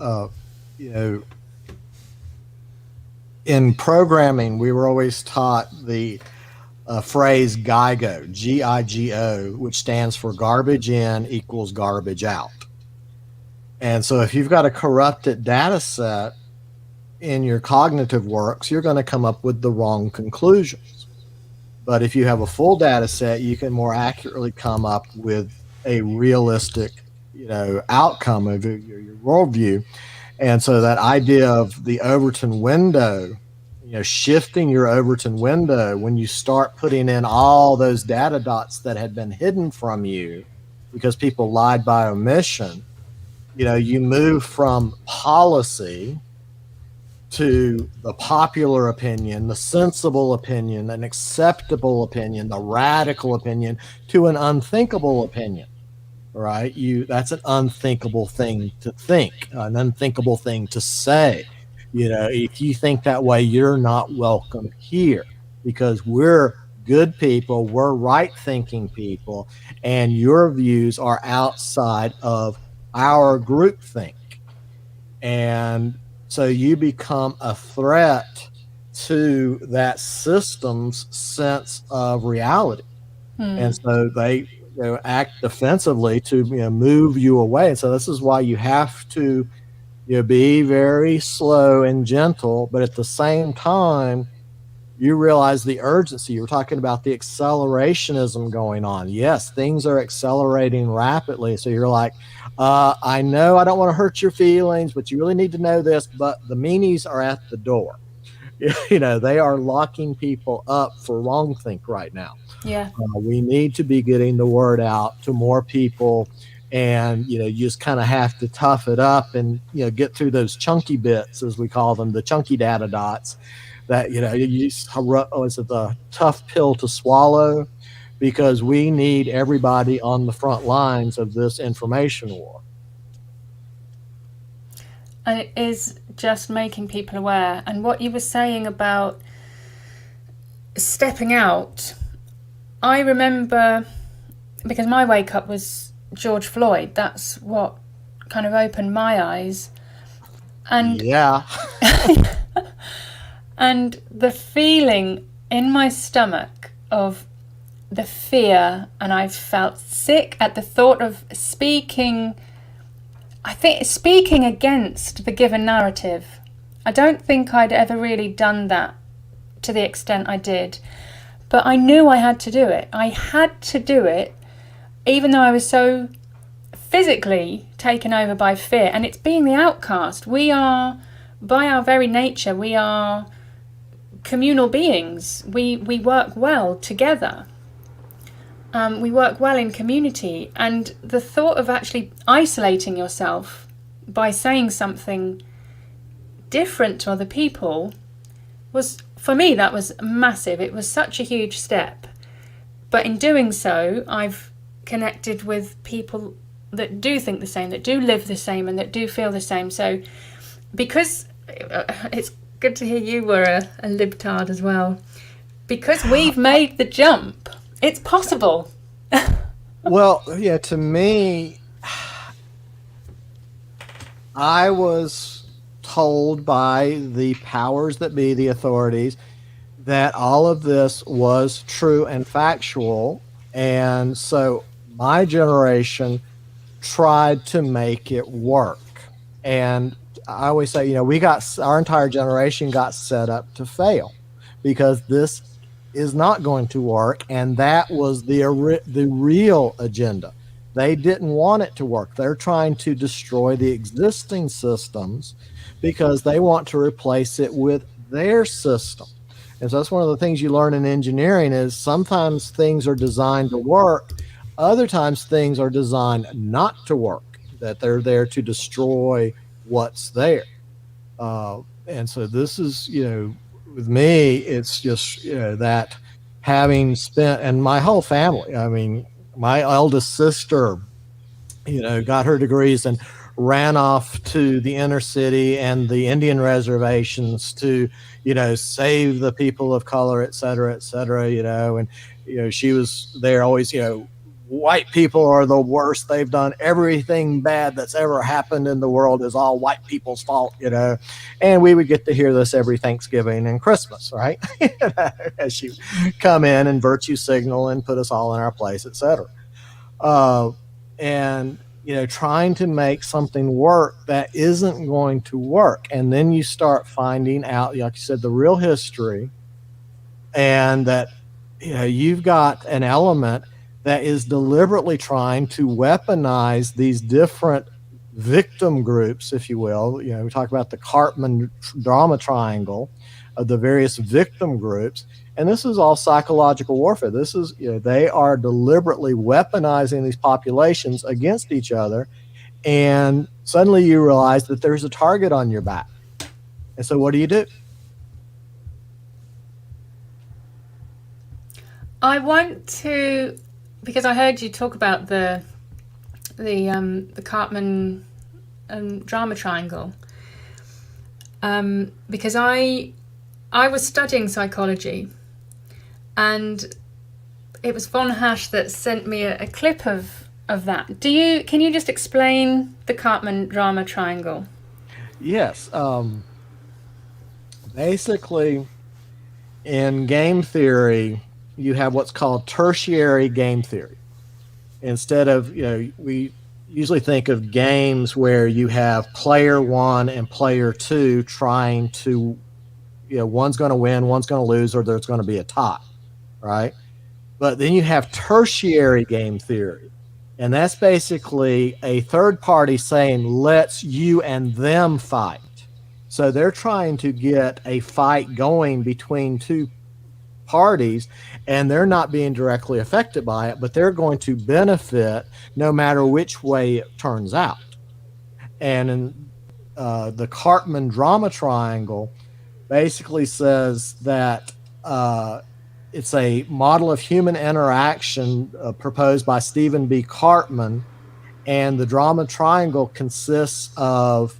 in programming, we were always taught the phrase GIGO, G-I-G-O, which stands for garbage in equals garbage out. And so if you've got a corrupted data set in your cognitive works, you're going to come up with the wrong conclusions. But if you have a full data set, you can more accurately come up with a realistic, outcome of your worldview. And so that idea of the Overton window, shifting your Overton window when you start putting in all those data dots that had been hidden from you because people lied by omission, you move from policy to the popular opinion, the sensible opinion, an acceptable opinion, the radical opinion, to an unthinkable opinion, right? That's an unthinkable thing to think, an unthinkable thing to say. If you think that way, you're not welcome here because we're good people, we're right-thinking people, and your views are outside of our groupthink. And so you become a threat to that system's sense of reality. And so they act defensively to move you away. And so this is why you have to Be very slow and gentle, but at the same time, you realize the urgency. You were talking about the accelerationism going on. Yes, things are accelerating rapidly. So you're like, I know I don't want to hurt your feelings, but you really need to know this. But the meanies are at the door. They are locking people up for wrongthink right now. Yeah. We need to be getting the word out to more people. And, you just kind of have to tough it up and, get through those chunky bits, as we call them, the chunky data dots that, is it the tough pill to swallow? Because we need everybody on the front lines of this information war. And it is just making people aware. And what you were saying about stepping out, I remember, because my wake up was George Floyd. That's what kind of opened my eyes. And yeah. And the feeling in my stomach of the fear, and I felt sick at the thought of speaking against the given narrative. I don't think I'd ever really done that to the extent I did, but I knew I had to do it. I had to do it, even though I was so physically taken over by fear. And it's being the outcast. We are, by our very nature, we are communal beings. We work well together. We work well in community. And the thought of actually isolating yourself by saying something different to other people was, for me, that was massive. It was such a huge step. But in doing so, I've connected with people that do think the same, that do live the same, and that do feel the same. So because it's good to hear you were a libtard as well, because we've made the jump, it's possible. Well, yeah, to me, I was told by the powers that be, the authorities, that all of this was true and factual. And so my generation tried to make it work. And I always say, our entire generation got set up to fail, because this is not going to work. And that was the real agenda. They didn't want it to work. They're trying to destroy the existing systems because they want to replace it with their system. And so that's one of the things you learn in engineering is sometimes things are designed to work. Other times things are designed not to work, that they're there to destroy what's there. And so this is, with me, it's just, that having spent, and my whole family, I mean, my eldest sister, got her degrees and ran off to the inner city and the Indian reservations to, save the people of color, et cetera, and, she was there always, white people are the worst. They've done everything bad that's ever happened in the world is all white people's fault, and we would get to hear this every Thanksgiving and Christmas, right? As she come in and virtue signal and put us all in our place, et cetera. And, trying to make something work that isn't going to work. And then you start finding out, like you said, the real history, and that, you've got an element that is deliberately trying to weaponize these different victim groups, if you will. We talk about the Cartman drama triangle of the various victim groups. And this is all psychological warfare. This is, they are deliberately weaponizing these populations against each other. And suddenly you realize that there's a target on your back. And so what do? I want to, because I heard you talk about the Cartman drama triangle, because I was studying psychology, and it was Von Hasch that sent me a clip of that. Can you just explain the Cartman drama triangle? Yes. Basically, in game theory, you have what's called tertiary game theory. Instead of, we usually think of games where you have player one and player two trying to, one's going to win, one's going to lose, or there's going to be a tie, right? But then you have tertiary game theory. And that's basically a third party saying, let's you and them fight. So they're trying to get a fight going between two parties, and they're not being directly affected by it, but they're going to benefit no matter which way it turns out. And in the Cartman drama triangle basically says that it's a model of human interaction proposed by Stephen B. Cartman, and the drama triangle consists of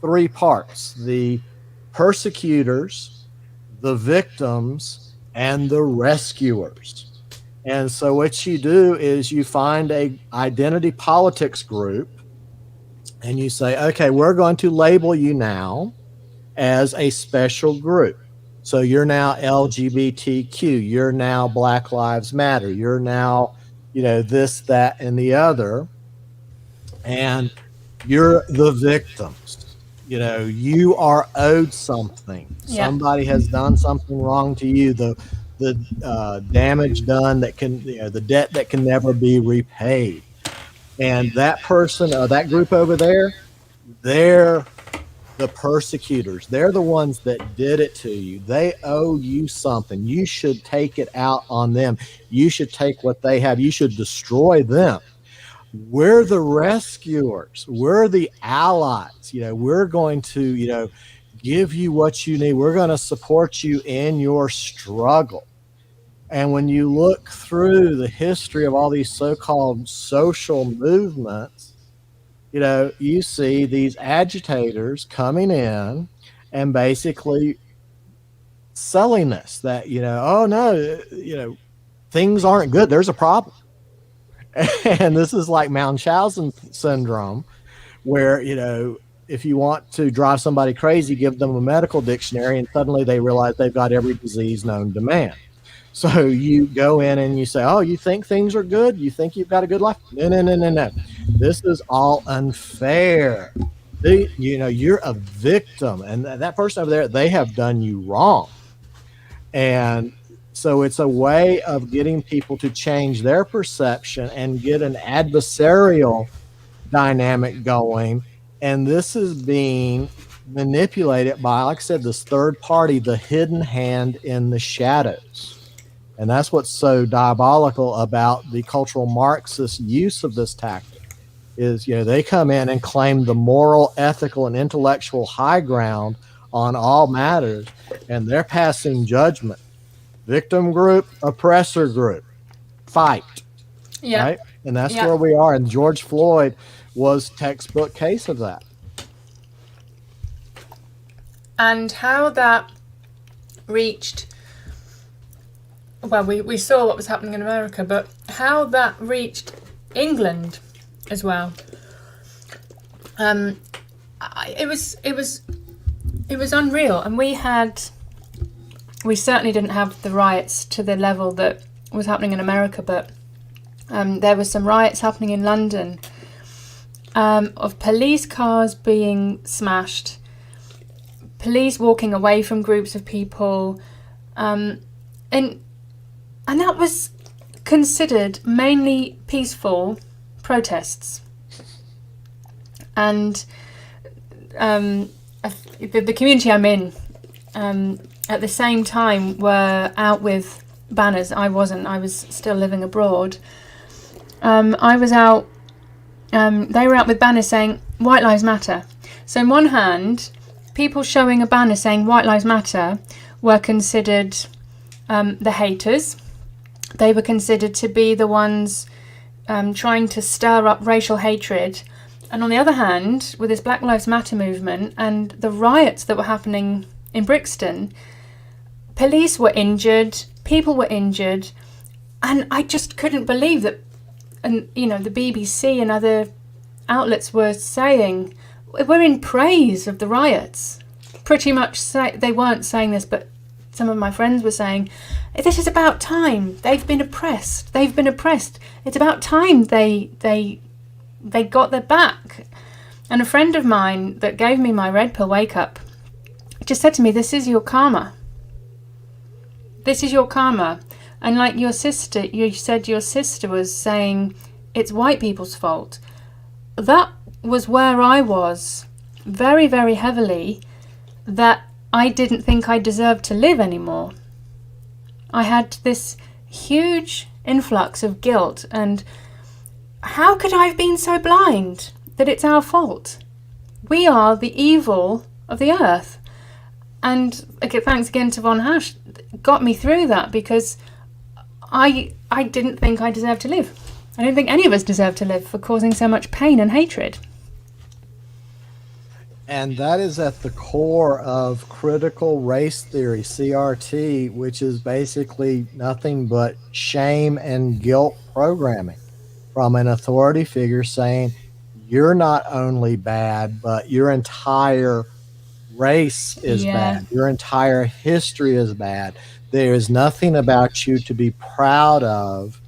three parts: the persecutors, the victims, and the rescuers. And so what you do is you find a identity politics group, and you say, okay, we're going to label you now as a special group. So you're now LGBTQ, you're now Black Lives Matter, you're now, this, that, and the other, and you're the victims. You are owed something. Yeah. Somebody has done something wrong to you. The damage done that can, the debt that can never be repaid. And that person, that group over there, they're the persecutors. They're the ones that did it to you. They owe you something. You should take it out on them. You should take what they have. You should destroy them. We're the rescuers. We're the allies. We're going to, give you what you need. We're going to support you in your struggle. And when you look through the history of all these so-called social movements, you see these agitators coming in and basically selling us that, oh no, things aren't good. There's a problem. And this is like Munchausen syndrome, where, if you want to drive somebody crazy, give them a medical dictionary, and suddenly they realize they've got every disease known to man. So you go in and you say, oh, you think things are good? You think you've got a good life? No. This is all unfair. You're a victim, and that person over there, they have done you wrong. And so it's a way of getting people to change their perception and get an adversarial dynamic going. And this is being manipulated by, like I said, this third party, the hidden hand in the shadows. And that's what's so diabolical about the cultural Marxist use of this tactic is, they come in and claim the moral, ethical, and intellectual high ground on all matters, and they're passing judgment. Victim group, oppressor group, fight. Yeah. Right? And that's where we are. And George Floyd was textbook case of that. And how that reached, well, we saw what was happening in America, but how that reached England as well. It was unreal, and we certainly didn't have the riots to the level that was happening in America, but there were some riots happening in London of police cars being smashed, police walking away from groups of people, and that was considered mainly peaceful protests. And the community I'm in at the same time were out with banners. I wasn't. I was still living abroad. I was out. They were out with banners saying "White Lives Matter." So, in one hand, people showing a banner saying "White Lives Matter" were considered the haters. They were considered to be the ones trying to stir up racial hatred. And on the other hand, with this Black Lives Matter movement and the riots that were happening in Brixton, police were injured, people were injured, and I just couldn't believe that. And the BBC and other outlets were saying we're in praise of the riots. Pretty much they weren't saying this, but some of my friends were saying, this is about time. They've been oppressed. It's about time they they got their back. And a friend of mine that gave me my red pill wake up just said to me, this is your karma. This is your karma. And like your sister, you said your sister was saying it's white people's fault. That was where I was very, very heavily, that I didn't think I deserved to live anymore. I had this huge influx of guilt, and how could I have been so blind that it's our fault? We are the evil of the earth. And okay, thanks again to Von Hash, got me through that, because I didn't think I deserved to live. I don't think any of us deserve to live for causing so much pain and hatred. And that is at the core of critical race theory, CRT, which is basically nothing but shame and guilt programming from an authority figure saying, you're not only bad, but your entire race is bad. Your entire history is bad. There is nothing about you to be proud of.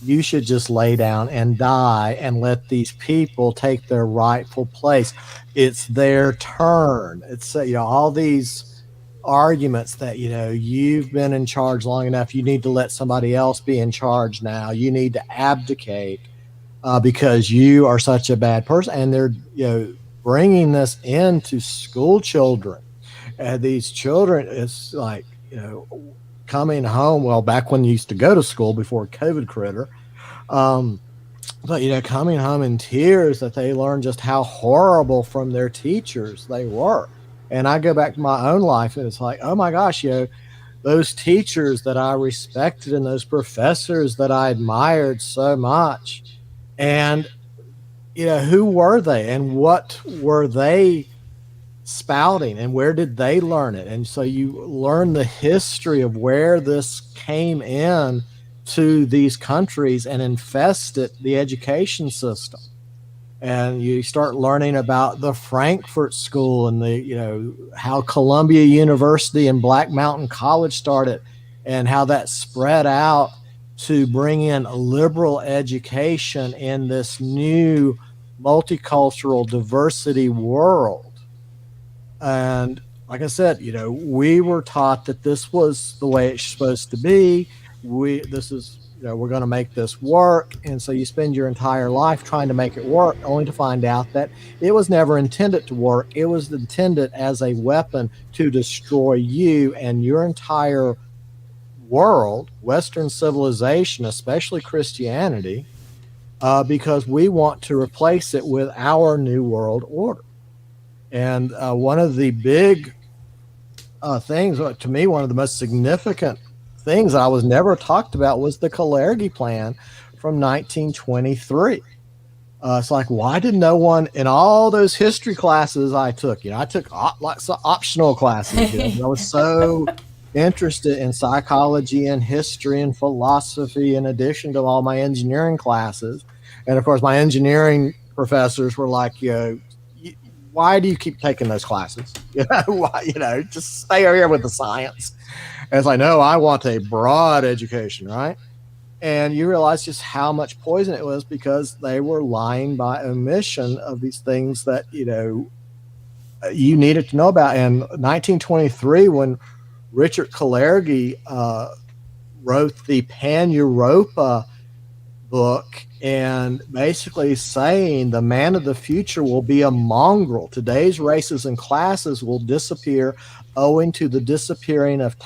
You should just lay down and die and let these people take their rightful place. It's their turn. It's all these arguments that you've been in charge long enough. You need to let somebody else be in charge now. You need to abdicate because you are such a bad person. And they're bringing this into school children. And these children, it's like coming home. Well, back when you used to go to school before COVID critter. But coming home in tears that they learned just how horrible from their teachers they were. And I go back to my own life, and it's like, oh my gosh, those teachers that I respected and those professors that I admired so much, and who were they and what were they spouting and where did they learn it? And so you learn the history of where this came in to these countries and infested the education system. And you start learning about the Frankfurt School and the how Columbia University and Black Mountain College started, and how that spread out to bring in a liberal education in this new multicultural diversity world. And like I said, we were taught that this was the way it's supposed to be. We're going to make this work. And so you spend your entire life trying to make it work, only to find out that it was never intended to work. It was intended as a weapon to destroy you and your entire world, Western civilization, especially Christianity, because we want to replace it with our new world order. And one of the big things, to me, one of the most significant things I was never talked about was the Kalergi Plan from 1923. It's like, why did no one in all those history classes I took? I took lots of optional classes. I was so interested in psychology and history and philosophy, in addition to all my engineering classes. And of course, my engineering professors were like, why do you keep taking those classes? Just stay over here with the science. And it's like, no, I want a broad education, right? And you realize just how much poison it was, because they were lying by omission of these things that, you needed to know about. In 1923, when Richard Kalergi wrote the Pan-Europa book, and basically saying the man of the future will be a mongrel. Today's races and classes will disappear owing to the disappearing of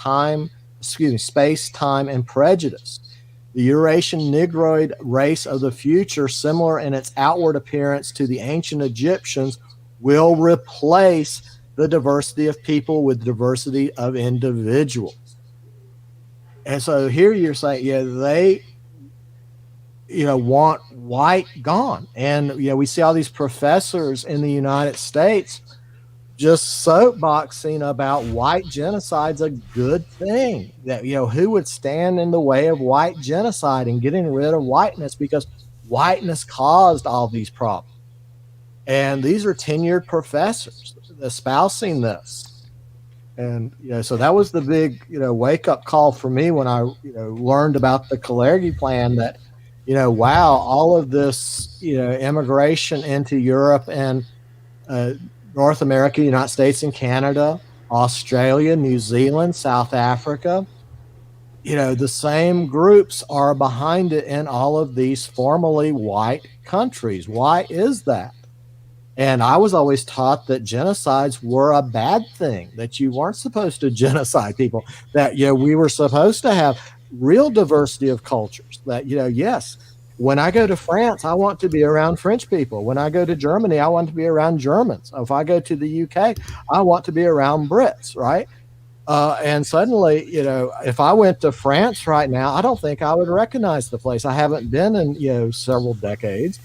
space, time, and prejudice. The Eurasian Negroid race of the future, similar in its outward appearance to the ancient Egyptians, will replace the diversity of people with diversity of individuals. And so here you're saying, they want white gone. And, we see all these professors in the United States just soapboxing about white genocide's a good thing. That, who would stand in the way of white genocide and getting rid of whiteness, because whiteness caused all these problems. And these are tenured professors espousing this. And, so that was the big, wake up call for me when I, learned about the Kalergi Plan, that wow, all of this, immigration into Europe and uh, North America, United States and Canada, Australia, New Zealand, South Africa, the same groups are behind it in all of these formerly white countries. Why is that? And I was always taught that genocides were a bad thing, that you weren't supposed to genocide people, that, we were supposed to have real diversity of cultures, that, yes, when I go to France, I want to be around French people. When I go to Germany, I want to be around Germans. If I go to the UK, I want to be around Brits, right? And suddenly, if I went to France right now, I don't think I would recognize the place. I haven't been in, several decades.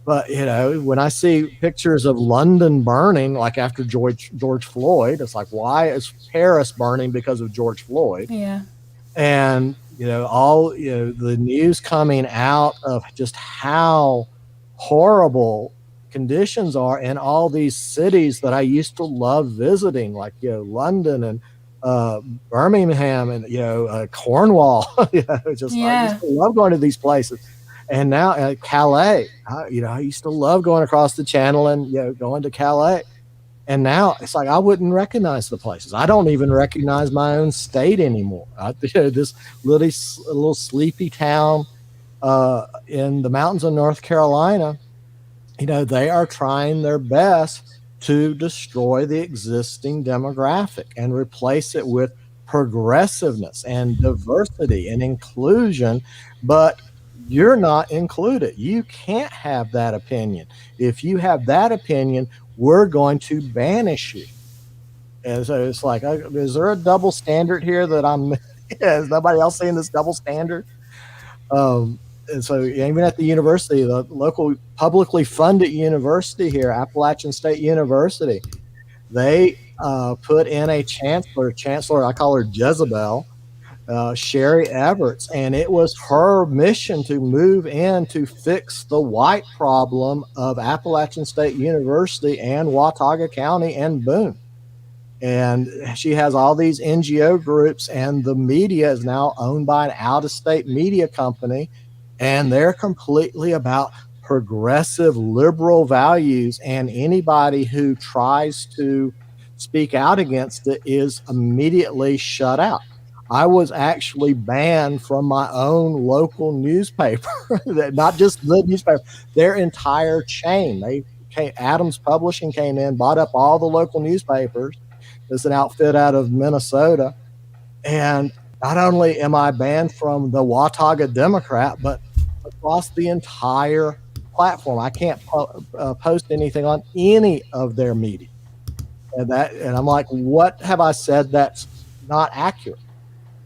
But, when I see pictures of London burning, like after George Floyd, it's like, why is Paris burning because of George Floyd? Yeah. And, all, the news coming out of just how horrible conditions are in all these cities that I used to love visiting, like, London and Birmingham and, Cornwall. I used to love going to these places. And now Calais, I used to love going across the channel and, going to Calais. And now it's like I wouldn't recognize the places. I don't even recognize my own state anymore. This little sleepy town in the mountains of North Carolina, they are trying their best to destroy the existing demographic and replace it with progressiveness and diversity and inclusion. But you're not included. You can't have that opinion. If you have that opinion, we're going to banish you. And so it's like, is there a double standard here that is nobody else seeing this double standard? And so even at the university, the local publicly funded university here, Appalachian State University, they put in a chancellor, I call her Jezebel, Sherry Everts, and it was her mission to move in to fix the white problem of Appalachian State University and Watauga County and Boone. And she has all these NGO groups, and the media is now owned by an out-of-state media company, and they're completely about progressive liberal values, and anybody who tries to speak out against it is immediately shut out. I was actually banned from my own local newspaper, not just the newspaper, their entire chain. Adams Publishing came in, bought up all the local newspapers. It's an outfit out of Minnesota. And not only am I banned from the Watauga Democrat, but across the entire platform. I can't post anything on any of their media. And I'm like, what have I said that's not accurate?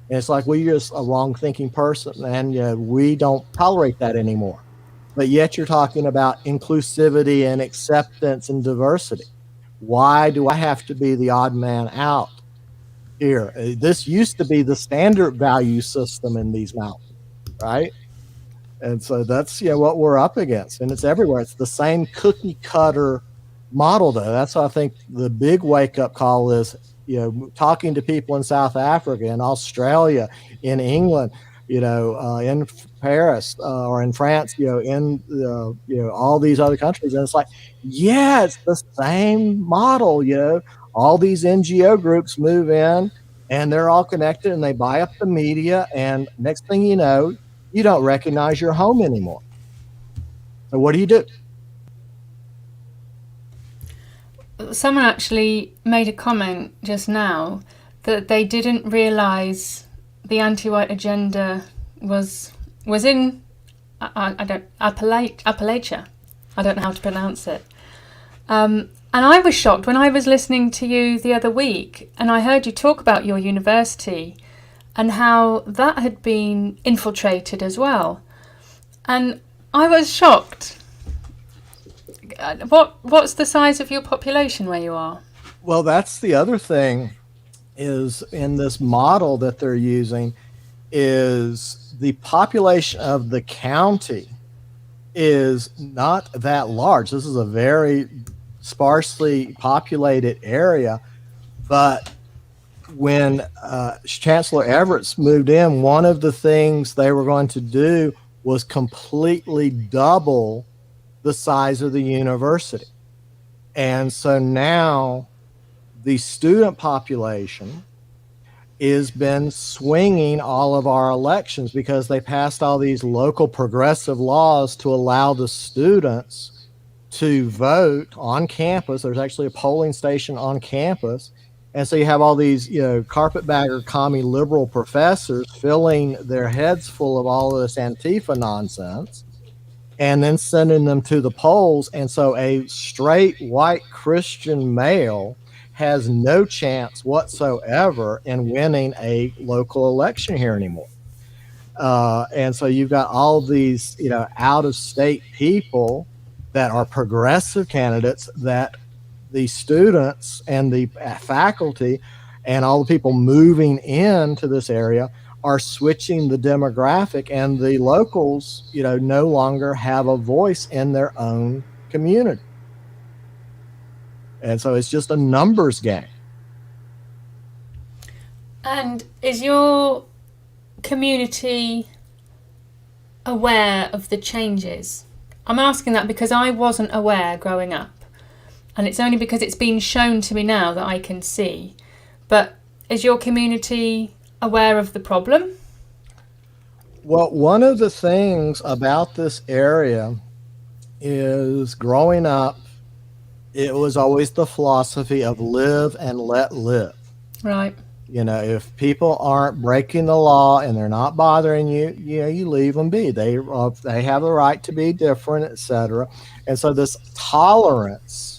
And it's like, well, you're just a wrong thinking person, and we don't tolerate that anymore. But yet you're talking about inclusivity and acceptance and diversity. Why do I have to be the odd man out here? This used to be the standard value system in these mountains, right? And so that's what we're up against, and it's everywhere. It's the same cookie cutter model, though. That's why I think the big wake up call is talking to people in South Africa, in Australia, in England, in Paris or in France, in all these other countries, and it's like, yeah, it's the same model. All these NGO groups move in, and they're all connected, and they buy up the media, and next thing you know, you don't recognize your home anymore. So what do? Someone actually made a comment just now that they didn't realise the anti-white agenda was in Appalachia. I don't know how to pronounce it. And I was shocked when I was listening to you the other week, and I heard you talk about your university and how that had been infiltrated as well. And I was shocked. What's the size of your population where you are? Well, that's the other thing, is in this model that they're using, is the population of the county is not that large. This is a very sparsely populated area, but when Chancellor Everts moved in, one of the things they were going to do was completely double the size of the university. And so now the student population has been swinging all of our elections because they passed all these local progressive laws to allow the students to vote on campus. There's actually a polling station on campus. And so you have all these, carpetbagger commie liberal professors filling their heads full of all of this Antifa nonsense and then sending them to the polls. And so a straight white Christian male has no chance whatsoever in winning a local election here anymore. And so you've got all these, out of state people that are progressive candidates that the students and the faculty and all the people moving into this area are switching the demographic, and the locals, no longer have a voice in their own community. And so it's just a numbers game. And is your community aware of the changes? I'm asking that because I wasn't aware growing up. And it's only because it's been shown to me now that I can see. But is your community aware of the problem? Well, one of the things about this area is growing up, it was always the philosophy of live and let live. Right. If people aren't breaking the law and they're not bothering you, you leave them be. They have the right to be different, etc. And so this tolerance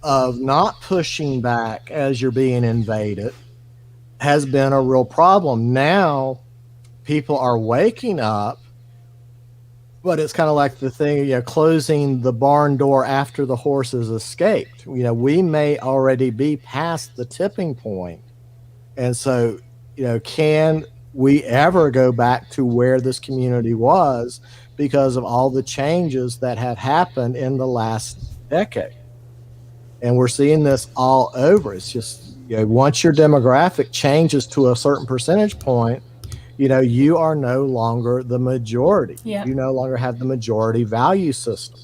of not pushing back as you're being invaded has been a real problem. Now people are waking up, but it's kind of like the thing, closing the barn door after the horses escaped. We may already be past the tipping point. And so, can we ever go back to where this community was because of all the changes that have happened in the last decade? And we're seeing this all over. It's just, once your demographic changes to a certain percentage point, you are no longer the majority. Yeah. You no longer have the majority value system.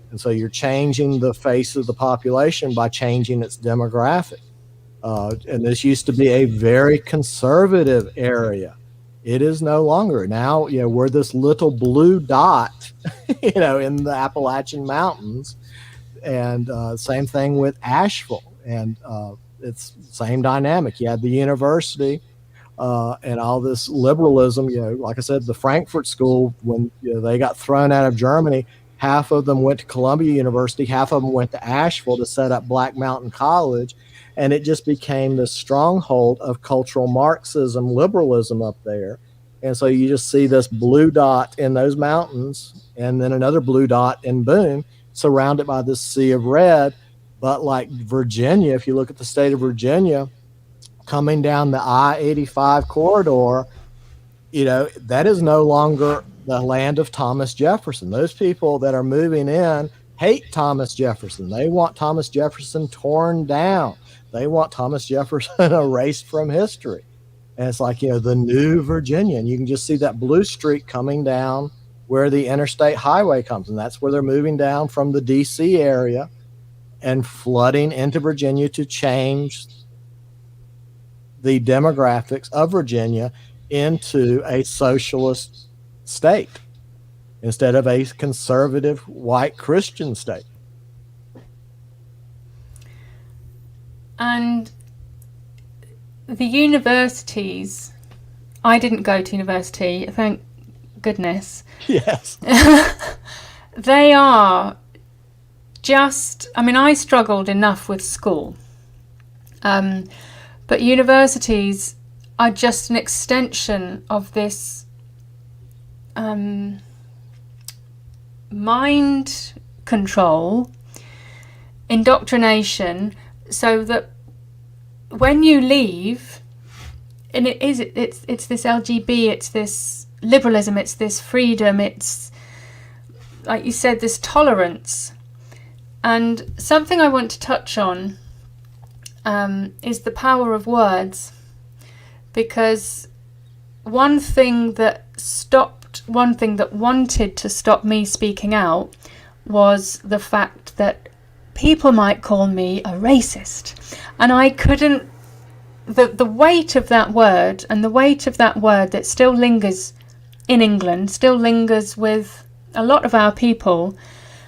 And so you're changing the face of the population by changing its demographic. And this used to be a very conservative area. It is no longer. Now, we're this little blue dot, in the Appalachian Mountains. And same thing with Asheville. And it's the same dynamic. You had the university, and all this liberalism, like I said, the Frankfurt School, when they got thrown out of Germany, half of them went to Columbia University, half of them went to Asheville to set up Black Mountain College, and it just became this stronghold of cultural Marxism, liberalism up there. And so you just see this blue dot in those mountains, and then another blue dot in Boone, surrounded by this sea of red. But like Virginia, if you look at the state of Virginia, coming down the I-85 corridor, that is no longer the land of Thomas Jefferson. Those people that are moving in hate Thomas Jefferson. They want Thomas Jefferson torn down. They want Thomas Jefferson erased from history. And it's like, the new Virginia. And you can just see that blue streak coming down where the interstate highway comes. And that's where they're moving down from the D.C. area and flooding into Virginia to change the demographics of Virginia into a socialist state instead of a conservative white Christian state. And the universities, I didn't go to university, thank goodness. Yes. They are just, I struggled enough with school. But universities are just an extension of this mind control, indoctrination, so that when you leave, and it's this LGB, it's this liberalism, it's this freedom, it's, like you said, this tolerance. And something I want to touch on is the power of words, because one thing that one thing that wanted to stop me speaking out was the fact that people might call me a racist, and I couldn't. The weight of that word, and the weight of that word that still lingers in England, still lingers with a lot of our people.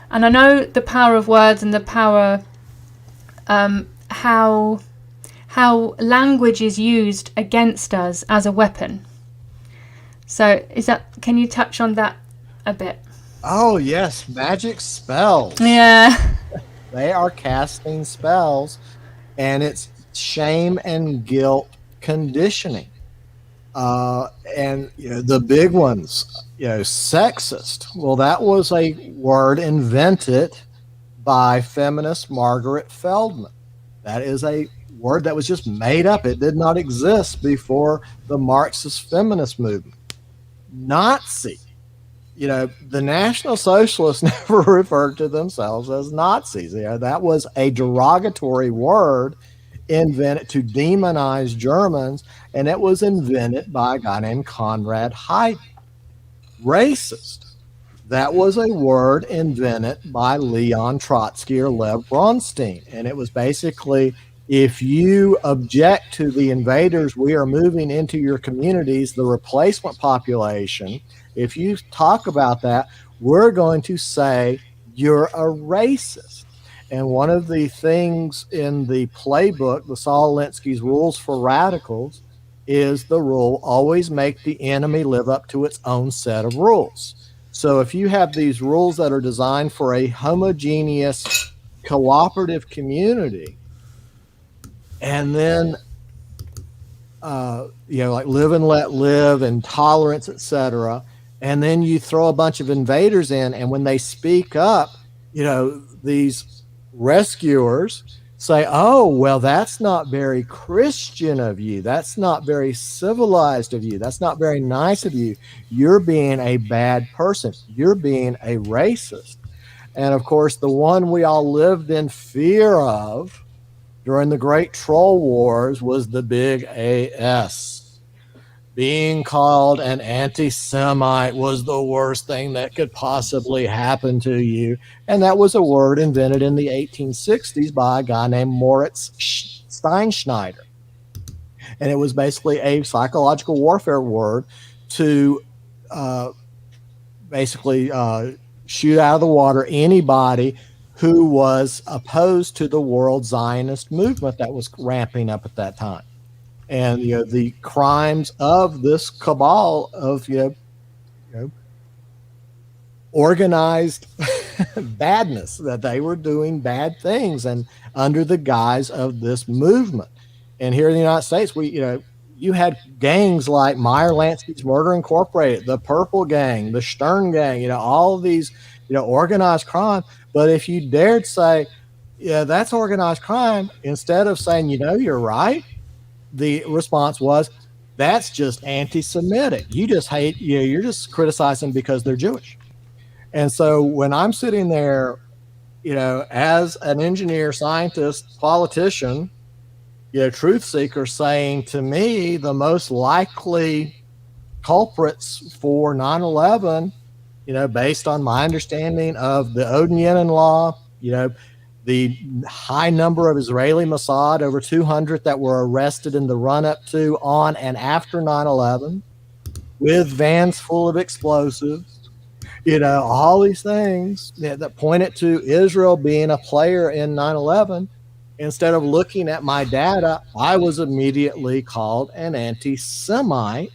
And I know the power of words and the power, how language is used against us as a weapon. So can you touch on that a bit? Oh yes, magic spells. Yeah. They are casting spells, and it's shame and guilt conditioning. And the big ones, sexist. Well, that was a word invented by feminist Margaret Feldman. That is a word that was just made up. It did not exist before the Marxist feminist movement. Nazi. The National Socialists never referred to themselves as Nazis. That was a derogatory word invented to demonize Germans, and it was invented by a guy named Conrad Haydn. Racist. That was a word invented by Leon Trotsky or Lev Bronstein, and it was basically, if you object to the invaders we are moving into your communities, the replacement population, if you talk about that, we're going to say you're a racist. And one of the things in the playbook, the Saul Alinsky's Rules for Radicals, is the rule, always make the enemy live up to its own set of rules. So if you have these rules that are designed for a homogeneous, cooperative community, and then like live and let live and tolerance, etc., and then you throw a bunch of invaders in, and when they speak up, these rescuers say, oh, well, that's not very Christian of you. That's not very civilized of you. That's not very nice of you. You're being a bad person. You're being a racist. And of course, the one we all lived in fear of during the Great Troll Wars was the big AS. Being called an anti-Semite was the worst thing that could possibly happen to you. And that was a word invented in the 1860s by a guy named Moritz Steinschneider. And it was basically a psychological warfare word to basically shoot out of the water anybody who was opposed to the world Zionist movement that was ramping up at that time. And the crimes of this cabal of organized badness, that they were doing bad things and under the guise of this movement. And here in the United States, you had gangs like Meyer Lansky's Murder Incorporated, the Purple Gang, the Stern Gang, all of these organized crime. But if you dared say, that's organized crime, instead of saying, you're right, the response was, that's just anti-Semitic. You just hate, you're just criticizing because they're Jewish. And so when I'm sitting there, as an engineer, scientist, politician, truth seeker, saying to me the most likely culprits for 9/11, based on my understanding of the Odin law, the high number of Israeli Mossad, over 200 that were arrested in the run-up to, on, and after 9/11, with vans full of explosives, all these things that pointed to Israel being a player in 9/11. Instead of looking at my data, I was immediately called an anti-Semite,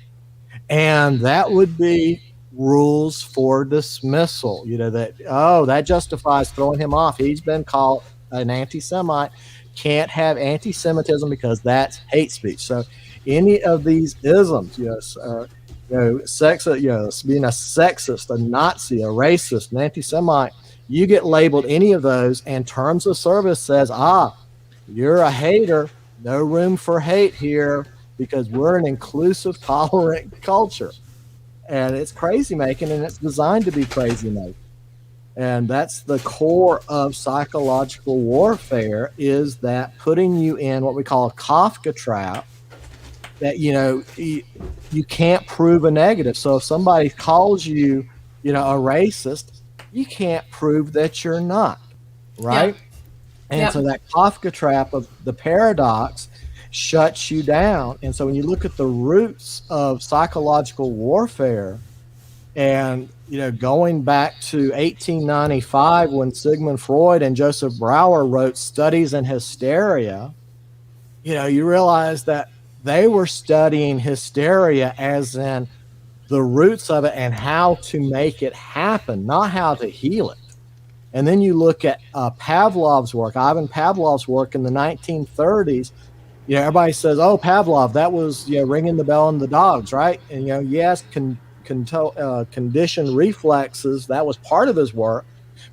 and that would be rules for dismissal. That justifies throwing him off. He's been called an anti-Semite. Can't have anti-Semitism because that's hate speech. So any of these isms, being a sexist, a Nazi, a racist, an anti-Semite, you get labeled any of those, and terms of service says, you're a hater. No room for hate here because we're an inclusive, tolerant culture. And it's crazy making, and it's designed to be crazy making. And that's the core of psychological warfare, is that putting you in what we call a Kafka trap, that, you can't prove a negative. So if somebody calls you, a racist, you can't prove that you're not, right? Yeah. And Yep. so that Kafka trap of the paradox shuts you down. And so when you look at the roots of psychological warfare, and going back to 1895 when Sigmund Freud and Joseph Brauer wrote Studies in Hysteria, you realize that they were studying hysteria as in the roots of it and how to make it happen, not how to heal it. And then you look at Pavlov's work, Ivan Pavlov's work in the 1930s. Everybody says, "Oh, Pavlov, that was ringing the bell on the dogs, right?" And yes, conditioned reflexes, that was part of his work.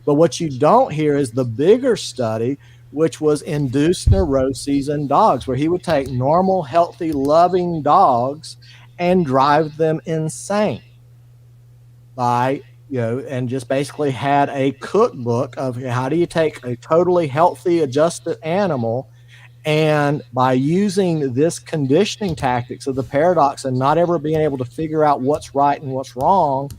But what you don't hear is the bigger study, which was induced neuroses in dogs, where he would take normal, healthy, loving dogs and drive them insane by, and just basically had a cookbook of how do you take a totally healthy, adjusted animal, and by using this conditioning tactics of the paradox and not ever being able to figure out what's right and what's wrong,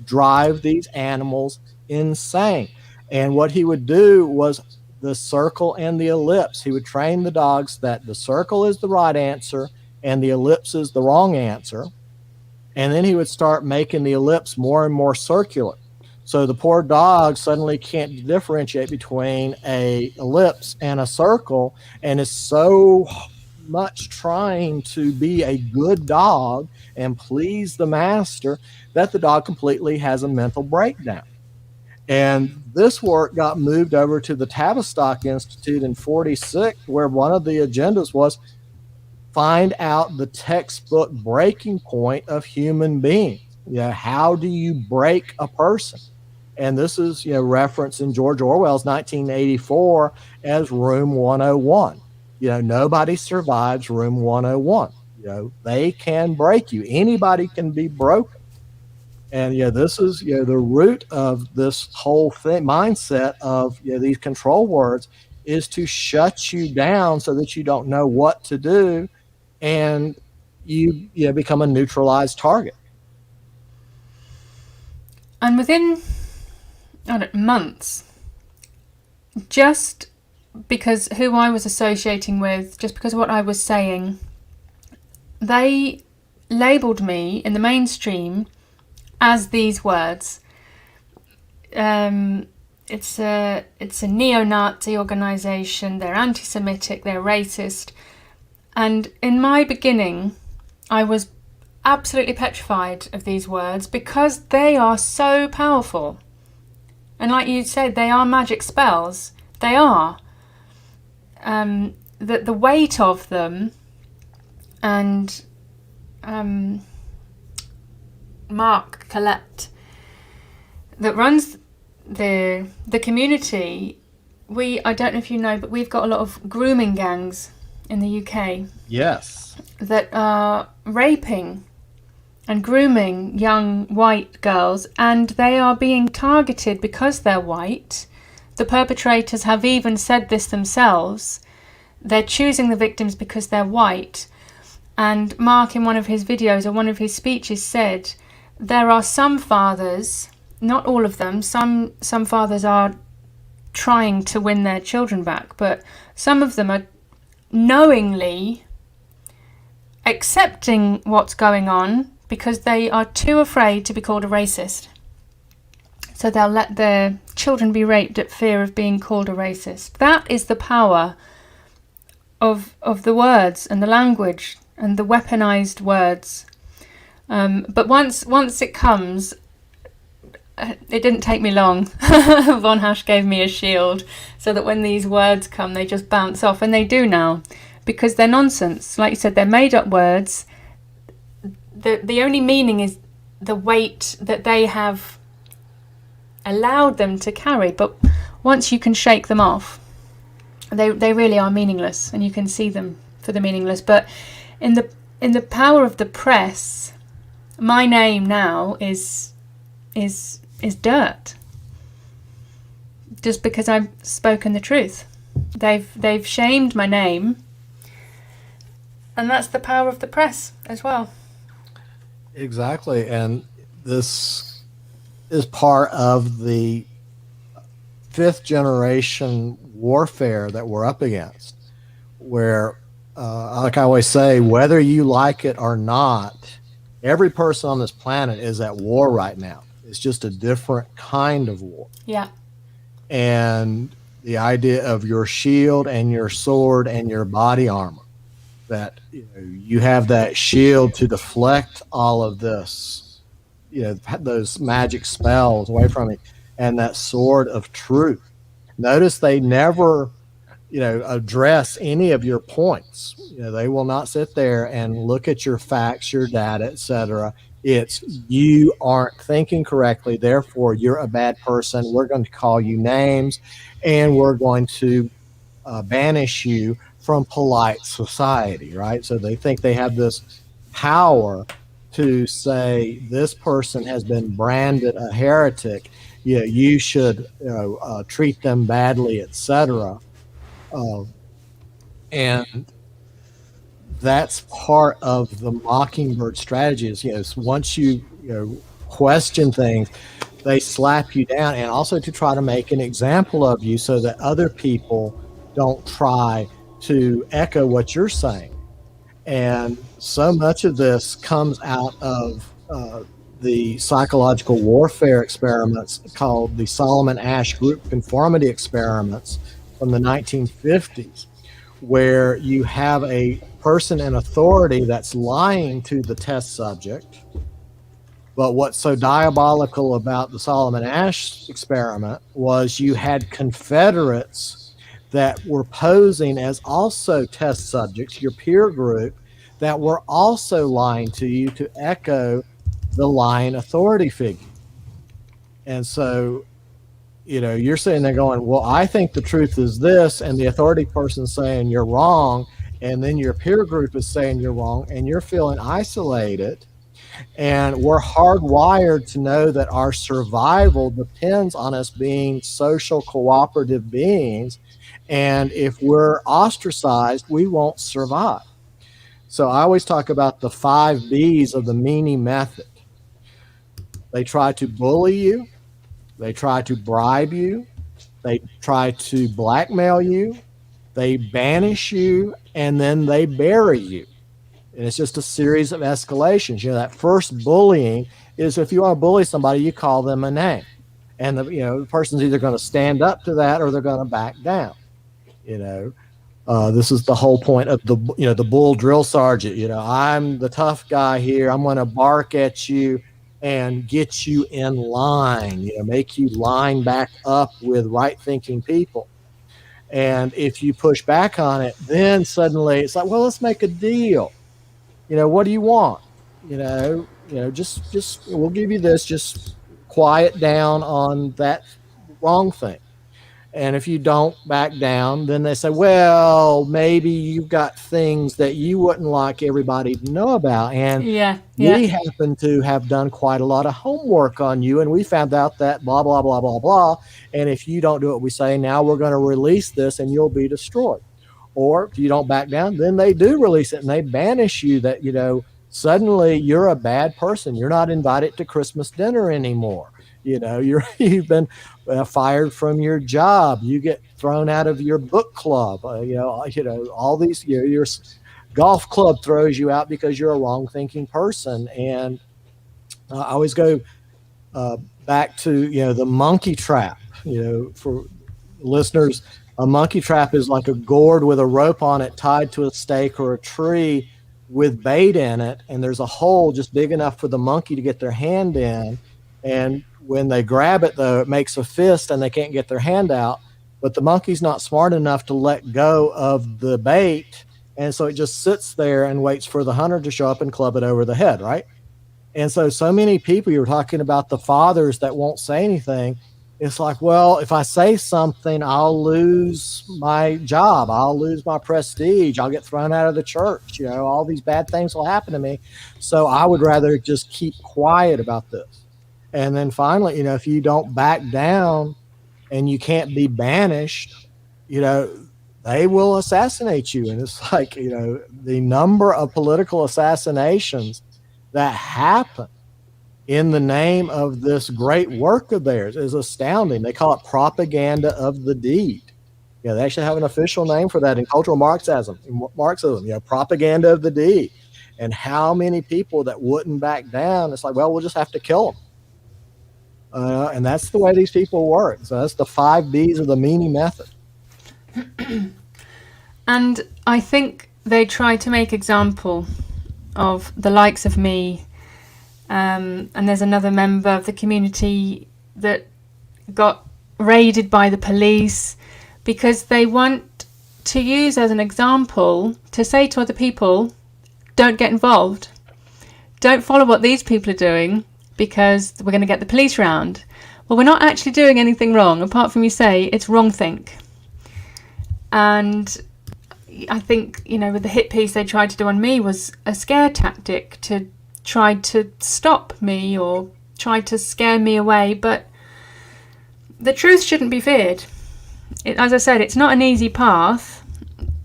drive these animals insane. And what he would do was the circle and the ellipse. He would train the dogs that the circle is the right answer and the ellipse is the wrong answer. And then he would start making the ellipse more and more circular. So the poor dog suddenly can't differentiate between a ellipse and a circle, and is so much trying to be a good dog and please the master that the dog completely has a mental breakdown. And this work got moved over to the Tavistock Institute in 46, where one of the agendas was find out the textbook breaking point of human beings. How do you break a person? And this is, referenced in George Orwell's 1984 as Room 101. Nobody survives Room 101. They can break you. Anybody can be broken. And this is the root of this whole thing, mindset of these control words, is to shut you down so that you don't know what to do, and you become a neutralized target. And within months, just because who I was associating with, just because of what I was saying, they labelled me in the mainstream as these words. It's a neo-Nazi organisation, they're anti-Semitic, they're racist. And in my beginning, I was absolutely petrified of these words because they are so powerful. And like you said, they are magic spells. They are. The weight of them, and Mark Collette, that runs the community, I don't know if you know, but we've got a lot of grooming gangs in the UK. Yes. That are raping and grooming young white girls, and they are being targeted because they're white. The perpetrators have even said this themselves. They're choosing the victims because they're white. And Mark, in one of his videos or one of his speeches, said there are some fathers, not all of them, some fathers are trying to win their children back, but some of them are knowingly accepting what's going on because they are too afraid to be called a racist. So they'll let their children be raped at fear of being called a racist. That is the power of the words and the language and the weaponized words. But once it comes, it didn't take me long. Von Hasch gave me a shield so that when these words come, they just bounce off, and they do now, because they're nonsense. Like you said, they're made up words. The only meaning is the weight that they have allowed them to carry. But once you can shake them off, they really are meaningless, and you can see them for the meaningless. But in the power of the press, my name now is dirt, just because I've spoken the truth. They've shamed my name, And that's the power of the press as well. Exactly. And this is part of the fifth generation warfare that we're up against, where, like I always say, whether you like it or not, every person on this planet is at war right now. It's just a different kind of war. Yeah. And the idea of your shield and your sword and your body armor, that you have that shield to deflect all of this, those magic spells away from it, and that sword of truth. Notice they never address any of your points. They will not sit there and look at your facts, your data, etc. It's you aren't thinking correctly, therefore you're a bad person. We're going to call you names, and we're going to banish you from polite society, right? So they think they have this power to say this person has been branded a heretic. You should treat them badly, etc. And that's part of the Mockingbird strategy. Is once you question things, they slap you down, and also to try to make an example of you so that other people don't try to echo what you're saying. And so much of this comes out of the psychological warfare experiments called the Solomon Asch group conformity experiments from the 1950s, where you have a person in authority that's lying to the test subject. But what's so diabolical about the Solomon Asch experiment was you had Confederates that were posing as also test subjects, your peer group, that were also lying to you to echo the lying authority figure. And so, you're sitting there going, well, I think the truth is this, and the authority person's saying you're wrong, and then your peer group is saying you're wrong, and you're feeling isolated. And we're hardwired to know that our survival depends on us being social cooperative beings. And if we're ostracized, we won't survive. So I always talk about the 5 B's of the Meany method. They try to bully you. They try to bribe you. They try to blackmail you. They banish you, and then they bury you. And it's just a series of escalations. That first bullying is, if you want to bully somebody, you call them a name. And the person's either going to stand up to that or they're going to back down. This is the whole point of the bull drill sergeant. I'm the tough guy here. I'm going to bark at you and get you in line, make you line back up with right thinking people. And if you push back on it, then suddenly it's like, well, let's make a deal. What do you want? Just we'll give you this, just quiet down on that wrong thing. And if you don't back down, then they say, well, maybe you've got things that you wouldn't like everybody to know about. And we happen to have done quite a lot of homework on you, and we found out that blah, blah, blah, blah, blah. And if you don't do what we say, now we're going to release this and you'll be destroyed. Or if you don't back down, then they do release it and they banish you, that, suddenly you're a bad person. You're not invited to Christmas dinner anymore. You've been fired from your job. You get thrown out of your book club. All these, your golf club throws you out because you're a wrong thinking person. And I always go back to, the monkey trap, for listeners. A monkey trap is like a gourd with a rope on it tied to a stake or a tree with bait in it. And there's a hole just big enough for the monkey to get their hand in. And when they grab it, though, it makes a fist and they can't get their hand out. But the monkey's not smart enough to let go of the bait. And so it just sits there and waits for the hunter to show up and club it over the head, right? And so many people, you were talking about the fathers that won't say anything. It's like, well, if I say something, I'll lose my job. I'll lose my prestige. I'll get thrown out of the church. All these bad things will happen to me. So I would rather just keep quiet about this. And then finally, if you don't back down and you can't be banished, they will assassinate you. And it's like, the number of political assassinations that happen in the name of this great work of theirs is astounding. They call it propaganda of the deed. Yeah, they actually have an official name for that in cultural Marxism, propaganda of the deed. And how many people that wouldn't back down, it's like, well, we'll just have to kill them. And that's the way these people work. So that's the 5 B's of the Meany method. And I think they try to make example of the likes of me. And there's another member of the community that got raided by the police because they want to use as an example to say to other people, don't get involved. Don't follow what these people are doing because we're going to get the police round. Well, we're not actually doing anything wrong, apart from you say it's wrong think. And I think, with the hit piece they tried to do on me was a scare tactic to try to stop me or try to scare me away. But the truth shouldn't be feared. As I said, it's not an easy path.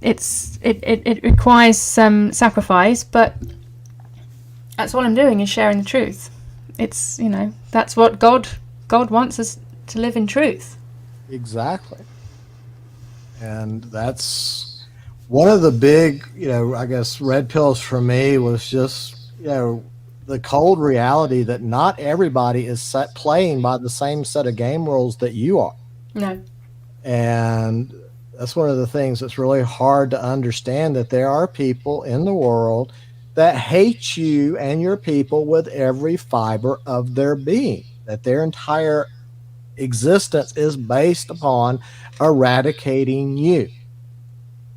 It requires some sacrifice, but that's all I'm doing is sharing the truth. It's, that's what God wants us to live in truth. Exactly. And that's one of the big, I guess red pills for me was just, the cold reality that not everybody is playing by the same set of game rules that you are. No. And that's one of the things that's really hard to understand, that there are people in the world that hate you and your people with every fiber of their being, that their entire existence is based upon eradicating you.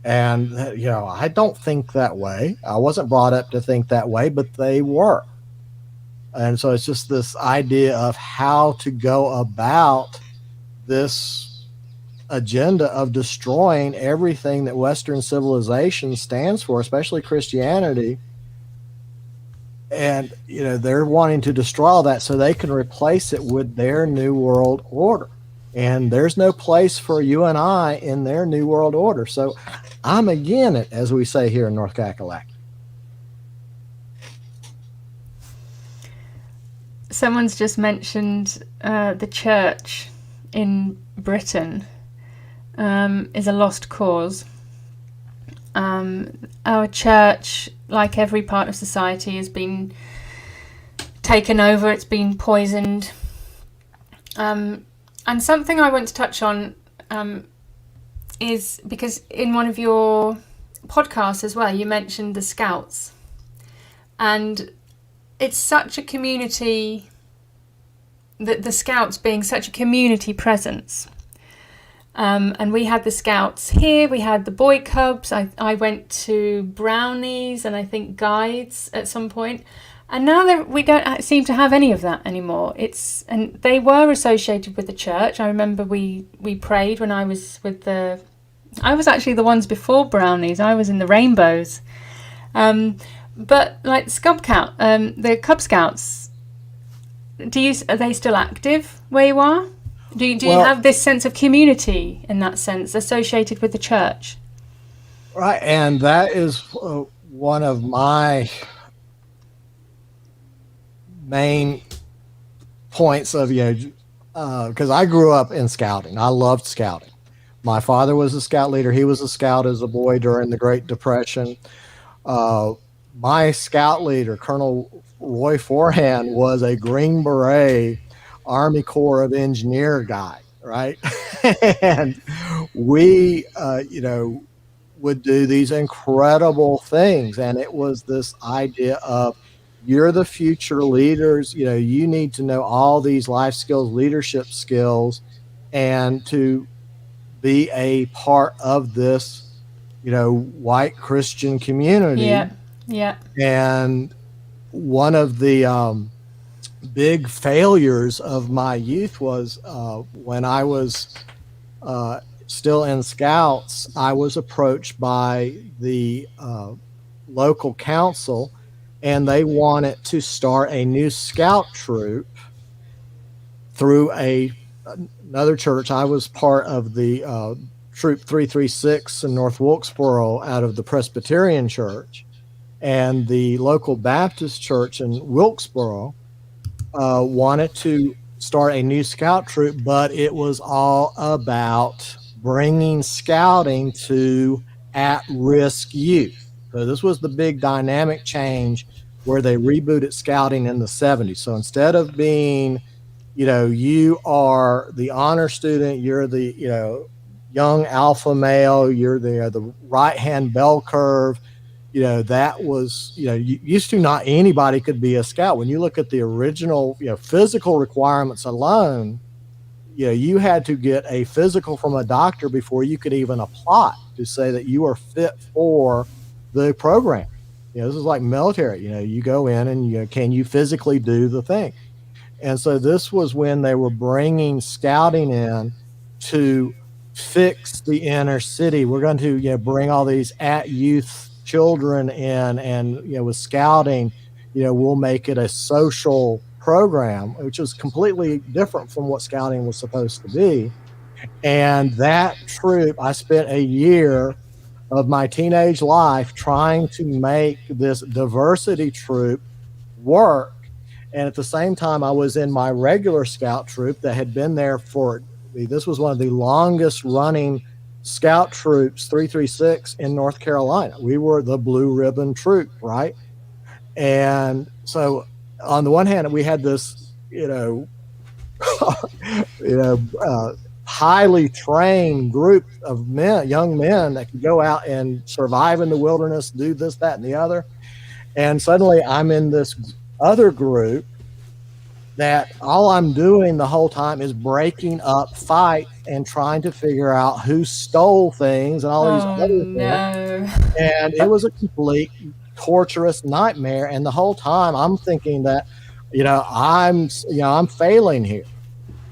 And, I don't think that way. I wasn't brought up to think that way, but they were. And so it's just this idea of how to go about this agenda of destroying everything that Western civilization stands for, especially Christianity. And, they're wanting to destroy all that so they can replace it with their new world order. And there's no place for you and I in their new world order. So I'm again it, as we say here in North Kakalaki. Someone's just mentioned the church in Britain is a lost cause. Our church, like every part of society, has been taken over. It's been poisoned. And something I want to touch on is because in one of your podcasts as well, you mentioned the Scouts. And it's such a community, the Scouts being such a community presence. And we had the Scouts here, we had the Boy Cubs, I went to Brownies and I think Guides at some point. And now we don't seem to have any of that anymore. And they were associated with the church. I remember we prayed when I was I was actually the ones before Brownies. I was in the Rainbows. But like the Cub Scouts, are they still active where you are? Do you have this sense of community in that sense associated with the church? Right, and that is one of my main points of, because I grew up in scouting. I loved scouting. My father was a scout leader. He was a scout as a boy during the Great Depression. My scout leader, Colonel Roy Forehand, was a Green Beret Army Corps of Engineer guy, right? And we, would do these incredible things. And it was this idea of, you're the future leaders, you need to know all these life skills, leadership skills, and to be a part of this, white Christian community. Yeah, yeah. And one of the big failures of my youth was when I was still in Scouts, I was approached by the local council, and they wanted to start a new scout troop through another church. I was part of the Troop 336 in North Wilkesboro out of the Presbyterian Church, and the local Baptist church in Wilkesboro wanted to start a new scout troop, but it was all about bringing scouting to at-risk youth. So this was the big dynamic change where they rebooted scouting in the 70s. So instead of being, you are the honor student, you're the, young alpha male, you're the right-hand bell curve, that was, used to not anybody could be a scout. When you look at the original, physical requirements alone, you had to get a physical from a doctor before you could even apply to say that you are fit for the program. This is like military, you go in and can you physically do the thing? And so this was when they were bringing scouting in to fix the inner city. We're going to, bring all these at youth children in, and with scouting, we'll make it a social program, which is completely different from what scouting was supposed to be. And that troop, I spent a year of my teenage life trying to make this diversity troop work. And at the same time, I was in my regular scout troop that had been there this was one of the longest running scout troops, 336 in North Carolina. We were the blue ribbon troop, right? And so on the one hand, we had this, highly trained group of young men that could go out and survive in the wilderness, do this, that, and the other. And suddenly I'm in this other group that all I'm doing the whole time is breaking up fights and trying to figure out who stole things and all these other things. And it was a complete torturous nightmare. And the whole time I'm thinking that, I'm failing here.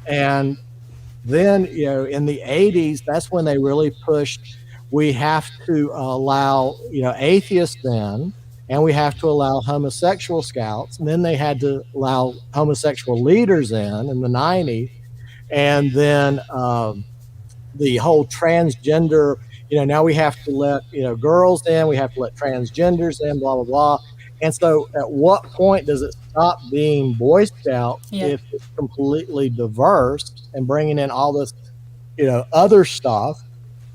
And then, in the 80s, that's when they really pushed, we have to allow, atheists in, and we have to allow homosexual scouts. And then they had to allow homosexual leaders in the 90s. And then the whole transgender, now we have to let, girls in, we have to let transgenders in, blah, blah, blah. And so at what point does it stop being Boy Scouts if it's completely diverse and bringing in all this, other stuff?